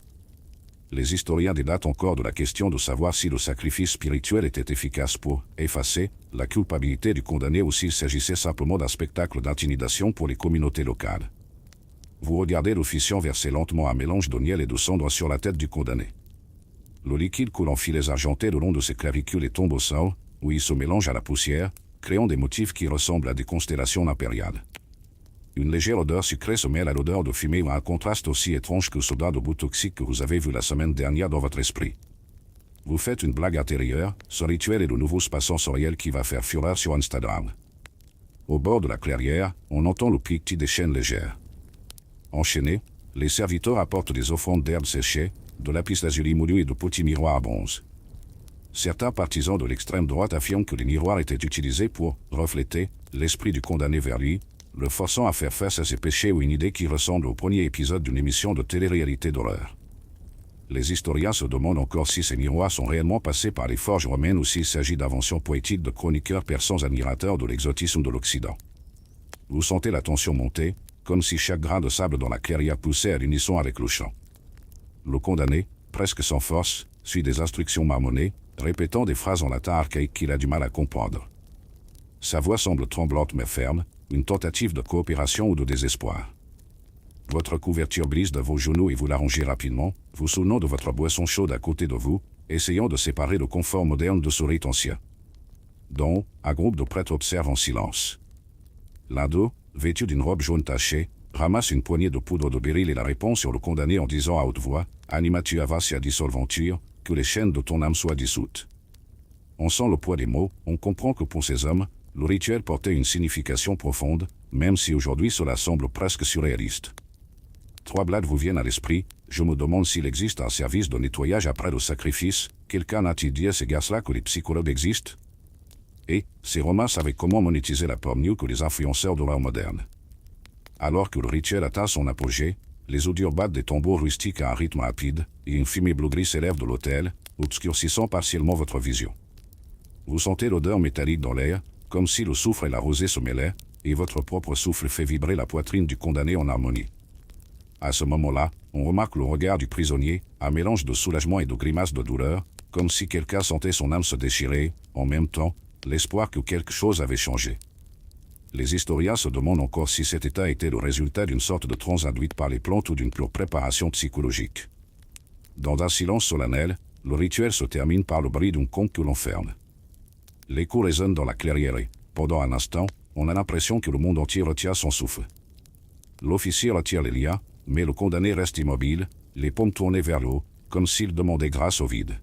Les historiens débattent encore de la question de savoir si le sacrifice spirituel était efficace pour effacer la culpabilité du condamné ou s'il s'agissait simplement d'un spectacle d'intimidation pour les communautés locales. Vous regardez l'officiant verser lentement un mélange de miel et de cendre sur la tête du condamné. Le liquide coule en filets argentés le long de ses clavicules et tombe au sol, où il se mélange à la poussière, créant des motifs qui ressemblent à des constellations impériales. Une légère odeur sucrée se mêle à l'odeur de fumée à un contraste aussi étrange que ce bain de boue toxique que vous avez vu la semaine dernière dans votre esprit. Vous faites une blague intérieure, ce rituel est le nouveau spa sensoriel qui va faire fureur sur Instagram. Au bord de la clairière, on entend le cliquetis des chaînes légères. Enchaînés, les serviteurs apportent des offrandes d'herbes séchées, de lapis lazuli moulu et de petits miroirs à bronze. Certains partisans de l'extrême droite affirment que les miroirs étaient utilisés pour refléter l'esprit du condamné vers lui, le forçant à faire face à ses péchés ou une idée qui ressemble au premier épisode d'une émission de télé-réalité d'horreur. Les historiens se demandent encore si ces miroirs sont réellement passés par les forges romaines ou s'il s'agit d'inventions poétiques de chroniqueurs persans admirateurs de l'exotisme de l'Occident. Vous sentez la tension monter, comme si chaque grain de sable dans la clairière poussait à l'unisson avec le chant. Le condamné, presque sans force, suit des instructions marmonnées, répétant des phrases en latin archaïque qu'il a du mal à comprendre. Sa voix semble tremblante mais ferme, une tentative de coopération ou de désespoir. Votre couverture glisse de vos genoux et vous l'arrangez rapidement, vous souvenant de votre boisson chaude à côté de vous, essayant de séparer le confort moderne de ce rite ancien. Donc, un groupe de prêtres observe en silence. L'un d'eux, vêtu d'une robe jaune tachée, ramasse une poignée de poudre de béryl et la répand sur le condamné en disant à haute voix « Anima tua vasia dissolventur, que les chaînes de ton âme soient dissoutes ». On sent le poids des mots, on comprend que pour ces hommes, le rituel portait une signification profonde, même si aujourd'hui cela semble presque surréaliste. 3 blagues vous viennent à l'esprit, je me demande s'il existe un service de nettoyage après le sacrifice, quelqu'un a-t-il dit à ces gars-là que les psychologues existent? Et, ces Romains savaient comment monétiser la pomme mieux que les influenceurs de l'art moderne. Alors que le rituel atteint son apogée, les audures battent des tambours rustiques à un rythme rapide, et une fumée bleu-gris s'élève de l'autel, obscurcissant partiellement votre vision. Vous sentez l'odeur métallique dans l'air, comme si le soufre et la rosée se mêlaient, et votre propre souffle fait vibrer la poitrine du condamné en harmonie. À ce moment-là, on remarque le regard du prisonnier, un mélange de soulagement et de grimaces de douleur, comme si quelqu'un sentait son âme se déchirer, en même temps, l'espoir que quelque chose avait changé. Les historiens se demandent encore si cet état était le résultat d'une sorte de transe induite par les plantes ou d'une pure préparation psychologique. Dans un silence solennel, le rituel se termine par le bruit d'un conte que l'on ferme. L'écho résonne dans la clairière et, pendant un instant, on a l'impression que le monde entier retient son souffle. L'officier retire les liens, mais le condamné reste immobile, les paumes tournées vers le haut, comme s'il demandait grâce au vide.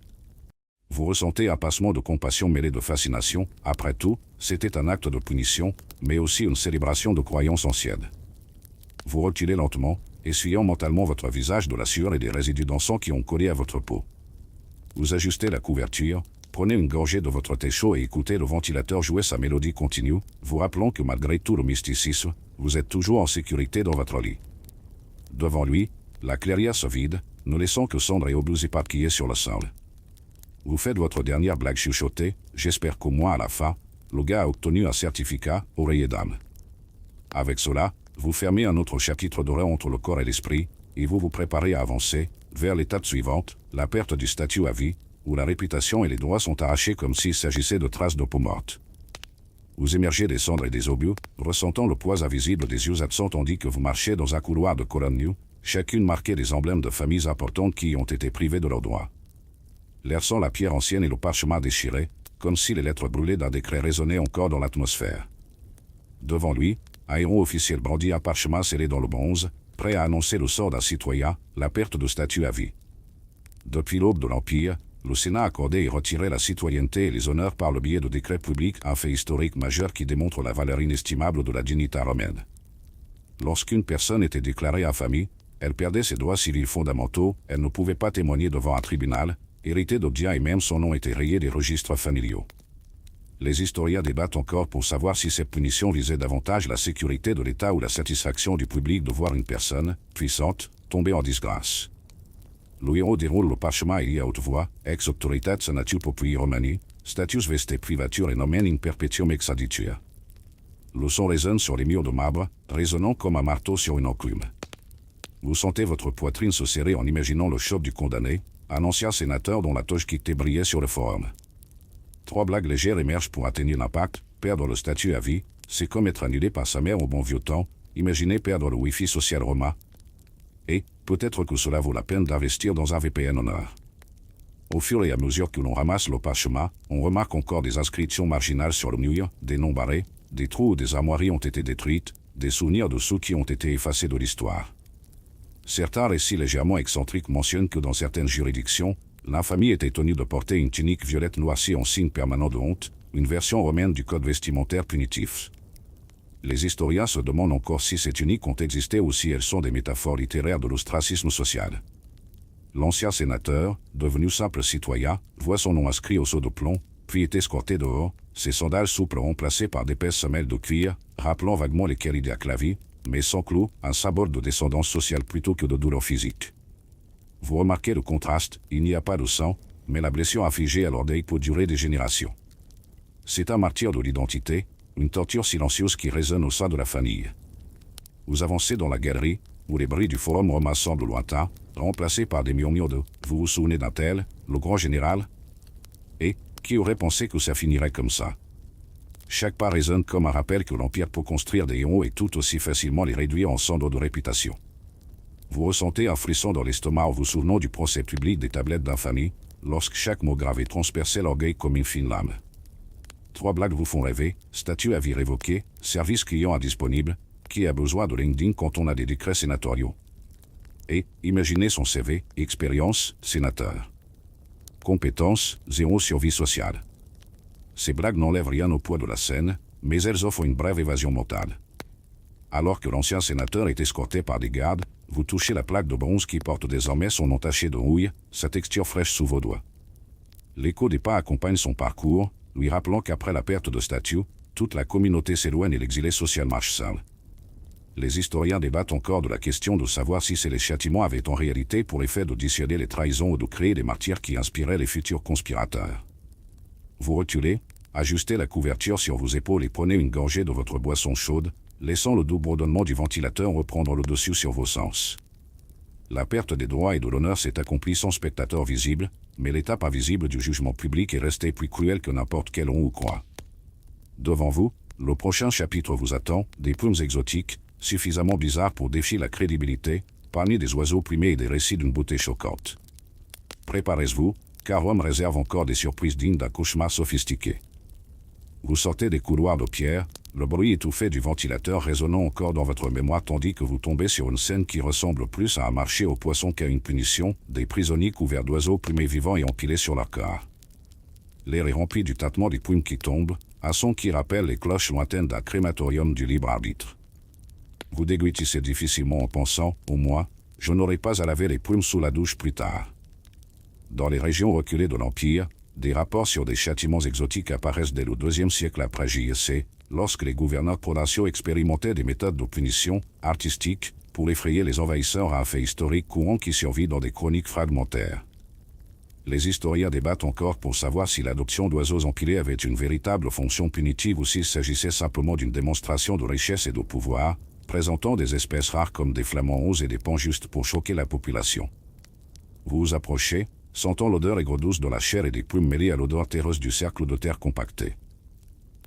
Vous ressentez un passement de compassion mêlé de fascination. Après tout, c'était un acte de punition, mais aussi une célébration de croyances anciennes. Vous reculez lentement, essuyant mentalement votre visage de la sueur et des résidus d'encens qui ont collé à votre peau. Vous ajustez la couverture, prenez une gorgée de votre thé chaud et écoutez le ventilateur jouer sa mélodie continue, vous rappelant que malgré tout le mysticisme, vous êtes toujours en sécurité dans votre lit. Devant lui, la clairière se vide, ne laissant que cendres et obus éparpillés sur le sol. Vous faites votre dernière blague chuchotée, j'espère qu'au moins à la fin, le gars a obtenu un certificat, oreiller d'âme. Avec cela, vous fermez un autre chapitre doré entre le corps et l'esprit, et vous vous préparez à avancer, vers l'étape suivante, la perte du statut à vie, où la réputation et les droits sont arrachés comme s'il s'agissait de traces de peau morte. Vous émergez des cendres et des obus, ressentant le poids invisible des yeux absents tandis que vous marchez dans un couloir de colonnes nues, chacune marquée des emblèmes de familles importantes qui ont été privées de leurs droits. L'air sent la pierre ancienne et le parchemin déchiré, comme si les lettres brûlées d'un décret résonnaient encore dans l'atmosphère. Devant lui, un héros officiel brandit un parchemin scellé dans le bronze, prêt à annoncer le sort d'un citoyen, la perte de statut à vie. Depuis l'aube de l'Empire, le Sénat accordait et retirait la citoyenneté et les honneurs par le biais de décrets publics, un fait historique majeur qui démontre la valeur inestimable de la dignité romaine. Lorsqu'une personne était déclarée infamie, elle perdait ses droits civils fondamentaux, elle ne pouvait pas témoigner devant un tribunal, hériter de biens et même son nom était rayé des registres familiaux. Les historiens débattent encore pour savoir si cette punition visait davantage la sécurité de l'État ou la satisfaction du public de voir une personne, puissante, tomber en disgrâce. Le héros déroule le parchemin et lit à haute voix, ex auctoritate senatur populi Romani, status veste privature et nomen in perpetuum ex aditur. Le son résonne sur les murs de marbre, résonnant comme un marteau sur une enclume. Vous sentez votre poitrine se serrer en imaginant le choc du condamné, un ancien sénateur dont la toge quittée brillait sur le forum. 3 blagues légères émergent pour atténuer l'impact. Perdre le statut à vie, c'est comme être annulé par sa mère au bon vieux temps. Imaginez perdre le Wi-Fi social romain. Et, peut-être que cela vaut la peine d'investir dans un VPN honneur. Au fur et à mesure que l'on ramasse le parchemin, on remarque encore des inscriptions marginales sur le mur, des noms barrés, des trous où des armoiries ont été détruites, des souvenirs de ceux qui ont été effacés de l'histoire. Certains récits légèrement excentriques mentionnent que dans certaines juridictions, l'infamie était tenue de porter une tunique violette noircie en signe permanent de honte, une version romaine du code vestimentaire punitif. Les historiens se demandent encore si ces tuniques ont existé ou si elles sont des métaphores littéraires de l'ostracisme social. L'ancien sénateur, devenu simple citoyen, voit son nom inscrit au seau de plomb, puis est escorté dehors, ses sandales souples remplacées par d'épaisses semelles de cuir, rappelant vaguement les Queridia clavi, mais sans clous, un symbole de descendance sociale plutôt que de douleur physique. Vous remarquez le contraste, il n'y a pas de sang, mais la blessure infligée à l'orgueil peut durer des générations. C'est un martyr de l'identité, une torture silencieuse qui résonne au sein de la famille. Vous avancez dans la galerie, où les bruits du forum romain semblent lointains, remplacés par des murmures de « Vous vous souvenez d'un tel, le grand général ?» Et « Qui aurait pensé que ça finirait comme ça ?» Chaque pas résonne comme un rappel que l'Empire peut construire des héros et tout aussi facilement les réduire en cendres de réputation. Vous ressentez un frisson dans l'estomac en vous souvenant du procès public des tablettes d'infamie, lorsque chaque mot gravé transperçait l'orgueil comme une fine lame. 3 blagues vous font rêver, statut à vie révoqué, service client indisponible, qui a besoin de LinkedIn quand on a des décrets sénatoriaux. Et, imaginez son CV, expérience, sénateur. Compétences, 0 sur vie sociale. Ces blagues n'enlèvent rien au poids de la scène, mais elles offrent une brève évasion mentale. Alors que l'ancien sénateur est escorté par des gardes, vous touchez la plaque de bronze qui porte désormais son nom taché de rouille, sa texture fraîche sous vos doigts. L'écho des pas accompagne son parcours, lui rappelant qu'après la perte de statut, toute la communauté s'éloigne et l'exilé social marche seul. Les historiens débattent encore de la question de savoir si ces châtiments avaient en réalité pour effet de dissuader les trahisons ou de créer des martyrs qui inspiraient les futurs conspirateurs. Vous reculez, ajustez la couverture sur vos épaules et prenez une gorgée de votre boisson chaude, laissant le doux bourdonnement du ventilateur reprendre le dessus sur vos sens. La perte des droits et de l'honneur s'est accomplie sans spectateur visible, mais l'étape invisible du jugement public est restée plus cruelle que n'importe quel on ou croit. Devant vous, Le prochain chapitre vous attend, des plumes exotiques, suffisamment bizarres pour défier la crédibilité, parmi des oiseaux primés et des récits d'une beauté choquante. Préparez-vous, car Rome réserve encore des surprises dignes d'un cauchemar sophistiqué. Vous sortez des couloirs de pierre, le bruit étouffé du ventilateur résonnant encore dans votre mémoire tandis que vous tombez sur une scène qui ressemble plus à un marché aux poissons qu'à une punition, des prisonniers couverts d'oiseaux plumés vivants et empilés sur leur corps. L'air est rempli du tâtement des plumes qui tombent, un son qui rappelle les cloches lointaines d'un crématorium du libre arbitre. Vous déguetissez difficilement en pensant, au moins, je n'aurai pas à laver les plumes sous la douche plus tard. Dans les régions reculées de l'Empire, des rapports sur des châtiments exotiques apparaissent dès le IIe siècle après JC, lorsque les gouverneurs provinciaux expérimentaient des méthodes de punition artistiques pour effrayer les envahisseurs à un fait historique courant qui survit dans des chroniques fragmentaires. Les historiens débattent encore pour savoir si l'adoption d'oiseaux empilés avait une véritable fonction punitive ou s'il s'agissait simplement d'une démonstration de richesse et de pouvoir, présentant des espèces rares comme des flamants et des pans juste pour choquer la population. Vous vous approchez, sentant l'odeur aigre-douce de la chair et des plumes mêlées à l'odeur terreuse du cercle de terre compacté.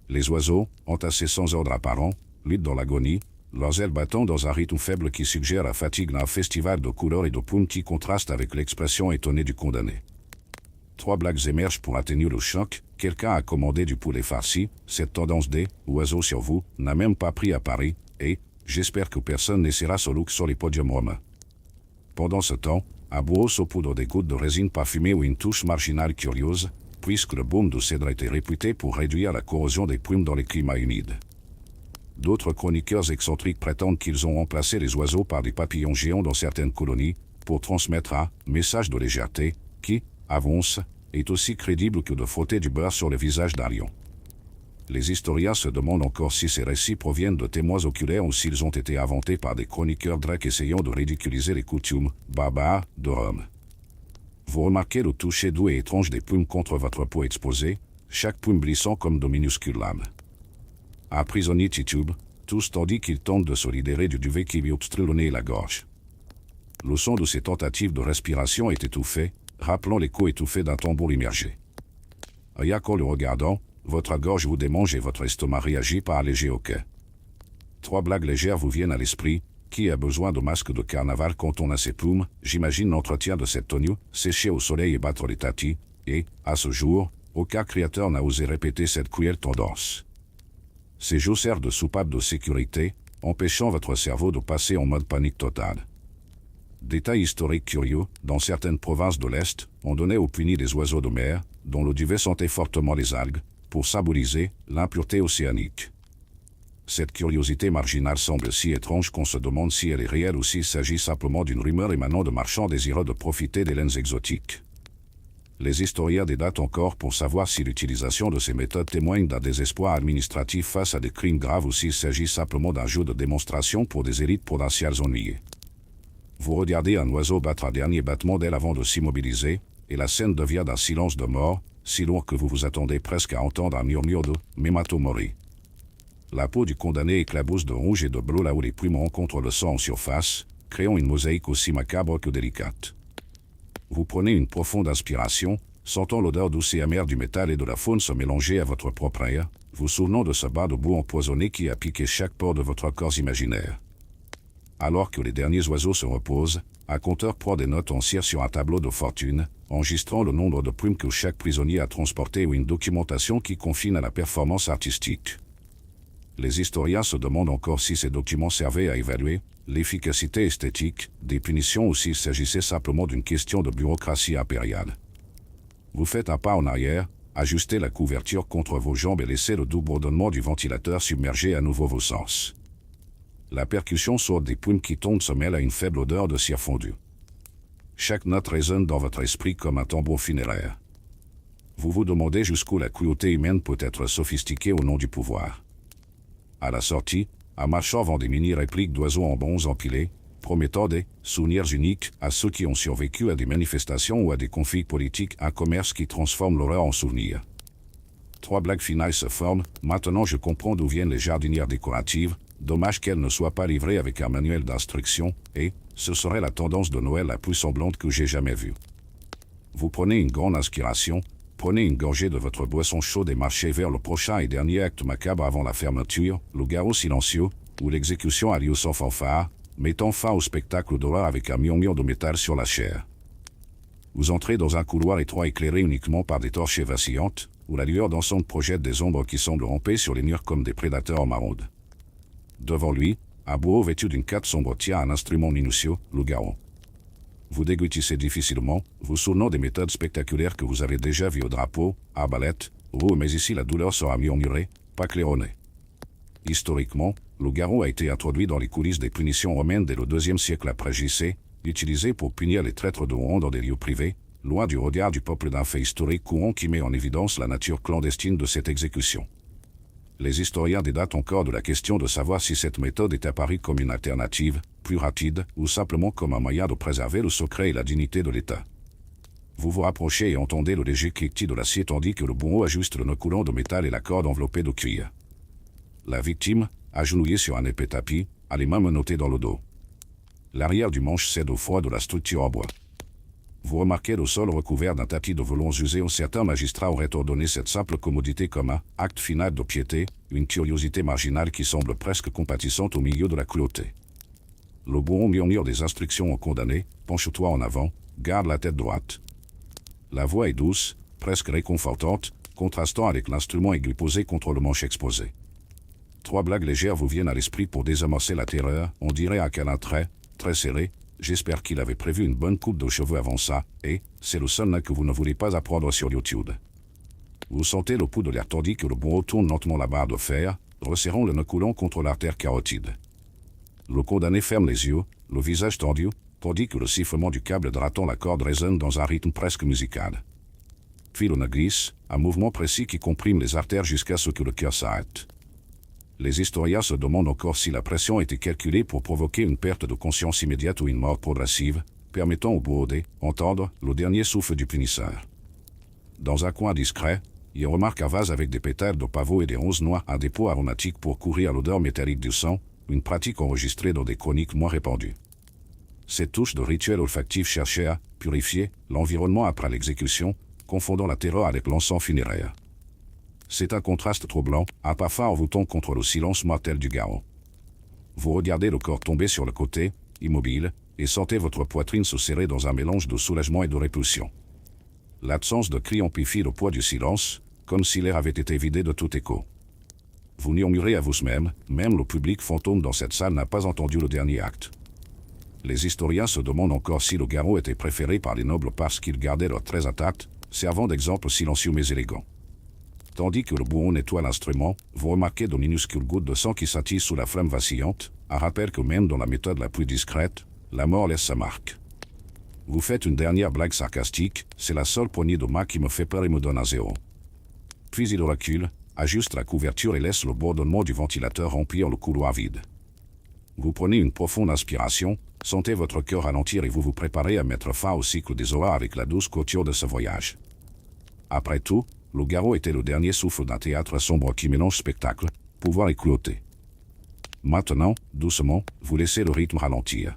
Les oiseaux, entassés sans ordre apparent, luttent dans l'agonie, leurs ailes battant dans un rythme faible qui suggère la fatigue d'un festival de couleurs et de plumes qui contraste avec l'expression étonnée du condamné. 3 blagues émergent pour atténuer le choc. Quelqu'un a commandé du poulet farci, cette tendance des « oiseaux sur vous » n'a même pas pris à Paris, et j'espère que personne n'essaiera ce look sur les podiums romains. Pendant ce temps, un bourreau saupoudre des gouttes de résine parfumée ou une touche marginale curieuse, puisque le baume de cèdre était réputé pour réduire la corrosion des plumes dans les climats humides. D'autres chroniqueurs excentriques prétendent qu'ils ont remplacé les oiseaux par des papillons géants dans certaines colonies, pour transmettre un message de légèreté, qui, avance, est aussi crédible que de frotter du beurre sur le visage d'un lion. Les historiens se demandent encore si ces récits proviennent de témoins oculaires ou s'ils ont été inventés par des chroniqueurs grecs essayant de ridiculiser les coutumes barbares de Rome. Vous remarquez le toucher doux et étrange des plumes contre votre peau exposée, chaque plume glissant comme de minuscules lames. Un prisonnier titube, tous tandis qu'il tente de se libérer du duvet qui lui obstrue le nez et la gorge. Le son de ses tentatives de respiration est étouffé, rappelant l'écho étouffé d'un tambour immergé. Rien qu'en le regardant, votre gorge vous démange et votre estomac réagit par un léger hoquet. 3 blagues légères vous viennent à l'esprit. Qui a besoin de masque de carnaval quand on a ses plumes? J'imagine l'entretien de cette tenue, sécher au soleil et battre les tatis, et, à ce jour, aucun créateur n'a osé répéter cette cruelle tendance. Ces jours servent de soupape de sécurité, empêchant votre cerveau de passer en mode panique totale. Détail historique curieux, dans certaines provinces de l'Est, on donnait aux punis des oiseaux de mer, dont le duvet sentait fortement les algues, pour symboliser l'impureté océanique. Cette curiosité marginale semble si étrange qu'on se demande si elle est réelle ou s'il s'agit simplement d'une rumeur émanant de marchands désireux de profiter des laines exotiques. Les historiens débattent encore pour savoir si l'utilisation de ces méthodes témoigne d'un désespoir administratif face à des crimes graves ou s'il s'agit simplement d'un jeu de démonstration pour des élites provinciales ennuyées. Vous regardez un oiseau battre un dernier battement d'aile avant de s'immobiliser, et la scène devient d'un silence de mort, si lourd que vous vous attendez presque à entendre un murmure de « Memento mori ». La peau du condamné éclabousse de rouge et de bleu là où les plumes rencontrent le sang en surface, créant une mosaïque aussi macabre que délicate. Vous prenez une profonde inspiration, sentant l'odeur douce et amère du métal et de la faune se mélanger à votre propre air, vous souvenant de ce bain de boue empoisonné qui a piqué chaque pore de votre corps imaginaire. Alors que les derniers oiseaux se reposent, un compteur prend des notes en cire sur un tableau de fortune, enregistrant le nombre de plumes que chaque prisonnier a transportées ou une documentation qui confine à la performance artistique. Les historiens se demandent encore si ces documents servaient à évaluer l'efficacité esthétique des punitions ou s'il s'agissait simplement d'une question de bureaucratie impériale. Vous faites un pas en arrière, ajustez la couverture contre vos jambes et laissez le doux bourdonnement du ventilateur submerger à nouveau vos sens. La percussion sourde des plumes qui tombent se mêle à une faible odeur de cire fondue. Chaque note résonne dans votre esprit comme un tambour funéraire. Vous vous demandez jusqu'où la cruauté humaine peut être sophistiquée au nom du pouvoir. À la sortie, un marchand vend des mini-répliques d'oiseaux en bronze empilés, promettant des souvenirs uniques à ceux qui ont survécu à des manifestations ou à des conflits politiques, un commerce qui transforme l'horreur en souvenir. 3 blagues finales se forment. Maintenant je comprends d'où viennent les jardinières décoratives, dommage qu'elles ne soient pas livrées avec un manuel d'instruction, et ce serait la tendance de Noël la plus semblante que j'ai jamais vue. Vous prenez une grande inspiration, Prenez une gorgée de votre boisson chaude et marchez vers le prochain et dernier acte macabre avant la fermeture, le garrot silencieux, où l'exécution a lieu sans fanfare, mettant fin au spectacle d'horreur avec un murmure de métal sur la chair. Vous entrez dans un couloir étroit éclairé uniquement par des torches vacillantes, où la lueur dansante projette des ombres qui semblent ramper sur les murs comme des prédateurs en maraude. Devant lui, un bourreau vêtu d'une cape sombre tient un instrument minutieux, le garrot. Vous déglutissez difficilement, vous souvenant des méthodes spectaculaires que vous avez déjà vues au drapeau, arbalète, roue, mais ici la douleur sera murmurée, pas claironnée. Historiquement, le garrot a été introduit dans les coulisses des punitions romaines dès le IIe siècle après J.C., utilisé pour punir les traîtres de Rouen dans des lieux privés, loin du regard du peuple d'un fait historique courant qui met en évidence la nature clandestine de cette exécution. Les historiens débattent encore de la question de savoir si cette méthode est apparue comme une alternative, plus rapide, ou simplement comme un moyen de préserver le secret et la dignité de l'État. Vous vous rapprochez et entendez le léger cliquetis de l'acier tandis que le bourreau ajuste le nœud coulant de métal et la corde enveloppée de cuir. La victime, agenouillée sur un épais tapis, a les mains menottées dans le dos. L'arrière du manche cède au froid de la structure en bois. Vous remarquez le sol recouvert d'un tapis de velours usé où certains magistrats auraient ordonné cette simple commodité comme un acte final de piété, une curiosité marginale qui semble presque compatissante au milieu de la cruauté. Le bourreau murmure des instructions au condamné, penche-toi en avant, garde la tête droite. La voix est douce, presque réconfortante, contrastant avec l'instrument aigu posé contre le manche exposé. 3 blagues légères vous viennent à l'esprit pour désamorcer la terreur, on dirait un câlin très serré, j'espère qu'il avait prévu une bonne coupe de cheveux avant ça, et c'est le seul que vous ne voulez pas apprendre sur YouTube. Vous sentez le pouls de l'air tandis que le bourreau tourne lentement la barre de fer, resserrant le nœud coulant contre l'artère carotide. Le condamné ferme les yeux, le visage tendu, tandis que le sifflement du câble grattant la corde résonne dans un rythme presque musical. Puis le nœud glisse, un mouvement précis qui comprime les artères jusqu'à ce que le cœur s'arrête. Les historiens se demandent encore si la pression était calculée pour provoquer une perte de conscience immédiate ou une mort progressive, permettant au bourreau d'entendre le dernier souffle du punisseur. Dans un coin discret, il remarque un vase avec des pétales de pavot et des ronces noires, un dépôt aromatique pour courir l'odeur métallique du sang, une pratique enregistrée dans des chroniques moins répandues. Cette touche de rituel olfactif cherchait à purifier l'environnement après l'exécution, confondant la terreur avec l'encens funéraire. C'est un contraste troublant, un parfum envoûtant contre le silence mortel du garrot. Vous regardez le corps tomber sur le côté, immobile, et sentez votre poitrine se serrer dans un mélange de soulagement et de répulsion. L'absence de cri amplifie le poids du silence, comme si l'air avait été vidé de tout écho. Vous murmurez à vous-même, même le public fantôme dans cette salle n'a pas entendu le dernier acte. Les historiens se demandent encore si le garrot était préféré par les nobles parce qu'ils gardaient leurs traits intacts, servant d'exemple silencieux mais élégant. Tandis que le bourreau nettoie l'instrument, vous remarquez de minuscules gouttes de sang qui scintillent sous la flamme vacillante, un rappel que même dans la méthode la plus discrète, la mort laisse sa marque. Vous faites une dernière blague sarcastique, c'est la seule poignée de main qui me fait peur et me donne un 0. Puis il recule, ajuste la couverture et laisse le bourdonnement du ventilateur remplir le couloir vide. Vous prenez une profonde inspiration, sentez votre cœur ralentir et vous vous préparez à mettre fin au cycle des horreurs avec la douce clôture de ce voyage. Après tout, le garrot était le dernier souffle d'un théâtre sombre qui mélange spectacle, pouvoir et cruauté. Maintenant, doucement, vous laissez le rythme ralentir.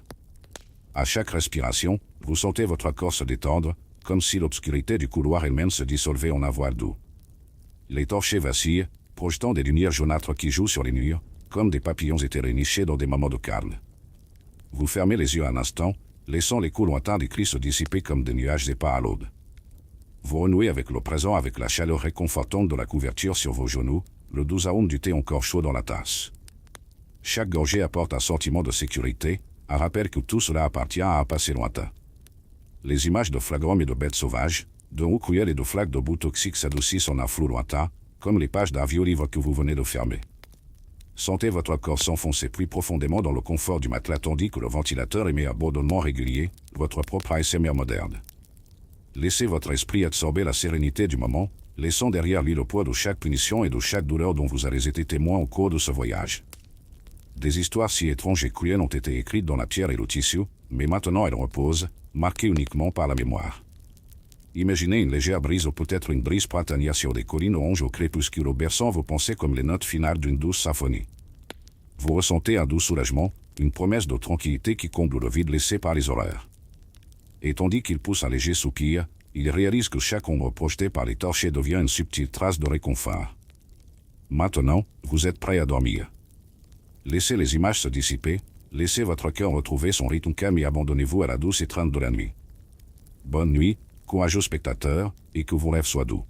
À chaque respiration, vous sentez votre corps se détendre, comme si l'obscurité du couloir elle-même se dissolvait en un voile doux. Les torchers vacillent, projetant des lumières jaunâtres qui jouent sur les murs, comme des papillons éthérés nichés dans des moments de calme. Vous fermez les yeux un instant, laissant l'écho lointain des cris se dissiper comme des nuages épars à l'aube. Vous renouez avec le présent avec la chaleur réconfortante de la couverture sur vos genoux, le doux arôme du thé encore chaud dans la tasse. Chaque gorgée apporte un sentiment de sécurité, un rappel que tout cela appartient à un passé lointain. Les images de flagrants et de bêtes sauvages, de roues cruelles et de flaques de boue toxiques s'adoucissent en un flou lointain, comme les pages d'un vieux livre que vous venez de fermer. Sentez votre corps s'enfoncer plus profondément dans le confort du matelas tandis que le ventilateur émet un bourdonnement régulier, votre propre ASMR moderne. Laissez votre esprit absorber la sérénité du moment, laissant derrière lui le poids de chaque punition et de chaque douleur dont vous avez été témoin au cours de ce voyage. Des histoires si étranges et cruelles ont été écrites dans la pierre et le tissu, mais maintenant elles reposent, marquées uniquement par la mémoire. Imaginez une légère brise ou peut-être une brise printanière sur des collines oranges au crépuscule berçant vos pensées comme les notes finales d'une douce symphonie. Vous ressentez un doux soulagement, une promesse de tranquillité qui comble le vide laissé par les horreurs. Et tandis qu'il pousse un léger soupir, Il réalise que chaque ombre projetée par les torchers devient une subtile trace de réconfort. Maintenant, vous êtes prêt à dormir. Laissez les images se dissiper, laissez votre cœur retrouver son rythme calme et abandonnez-vous à la douce étreinte de la nuit. Bonne nuit, courageux spectateurs, et que vos rêves soient doux.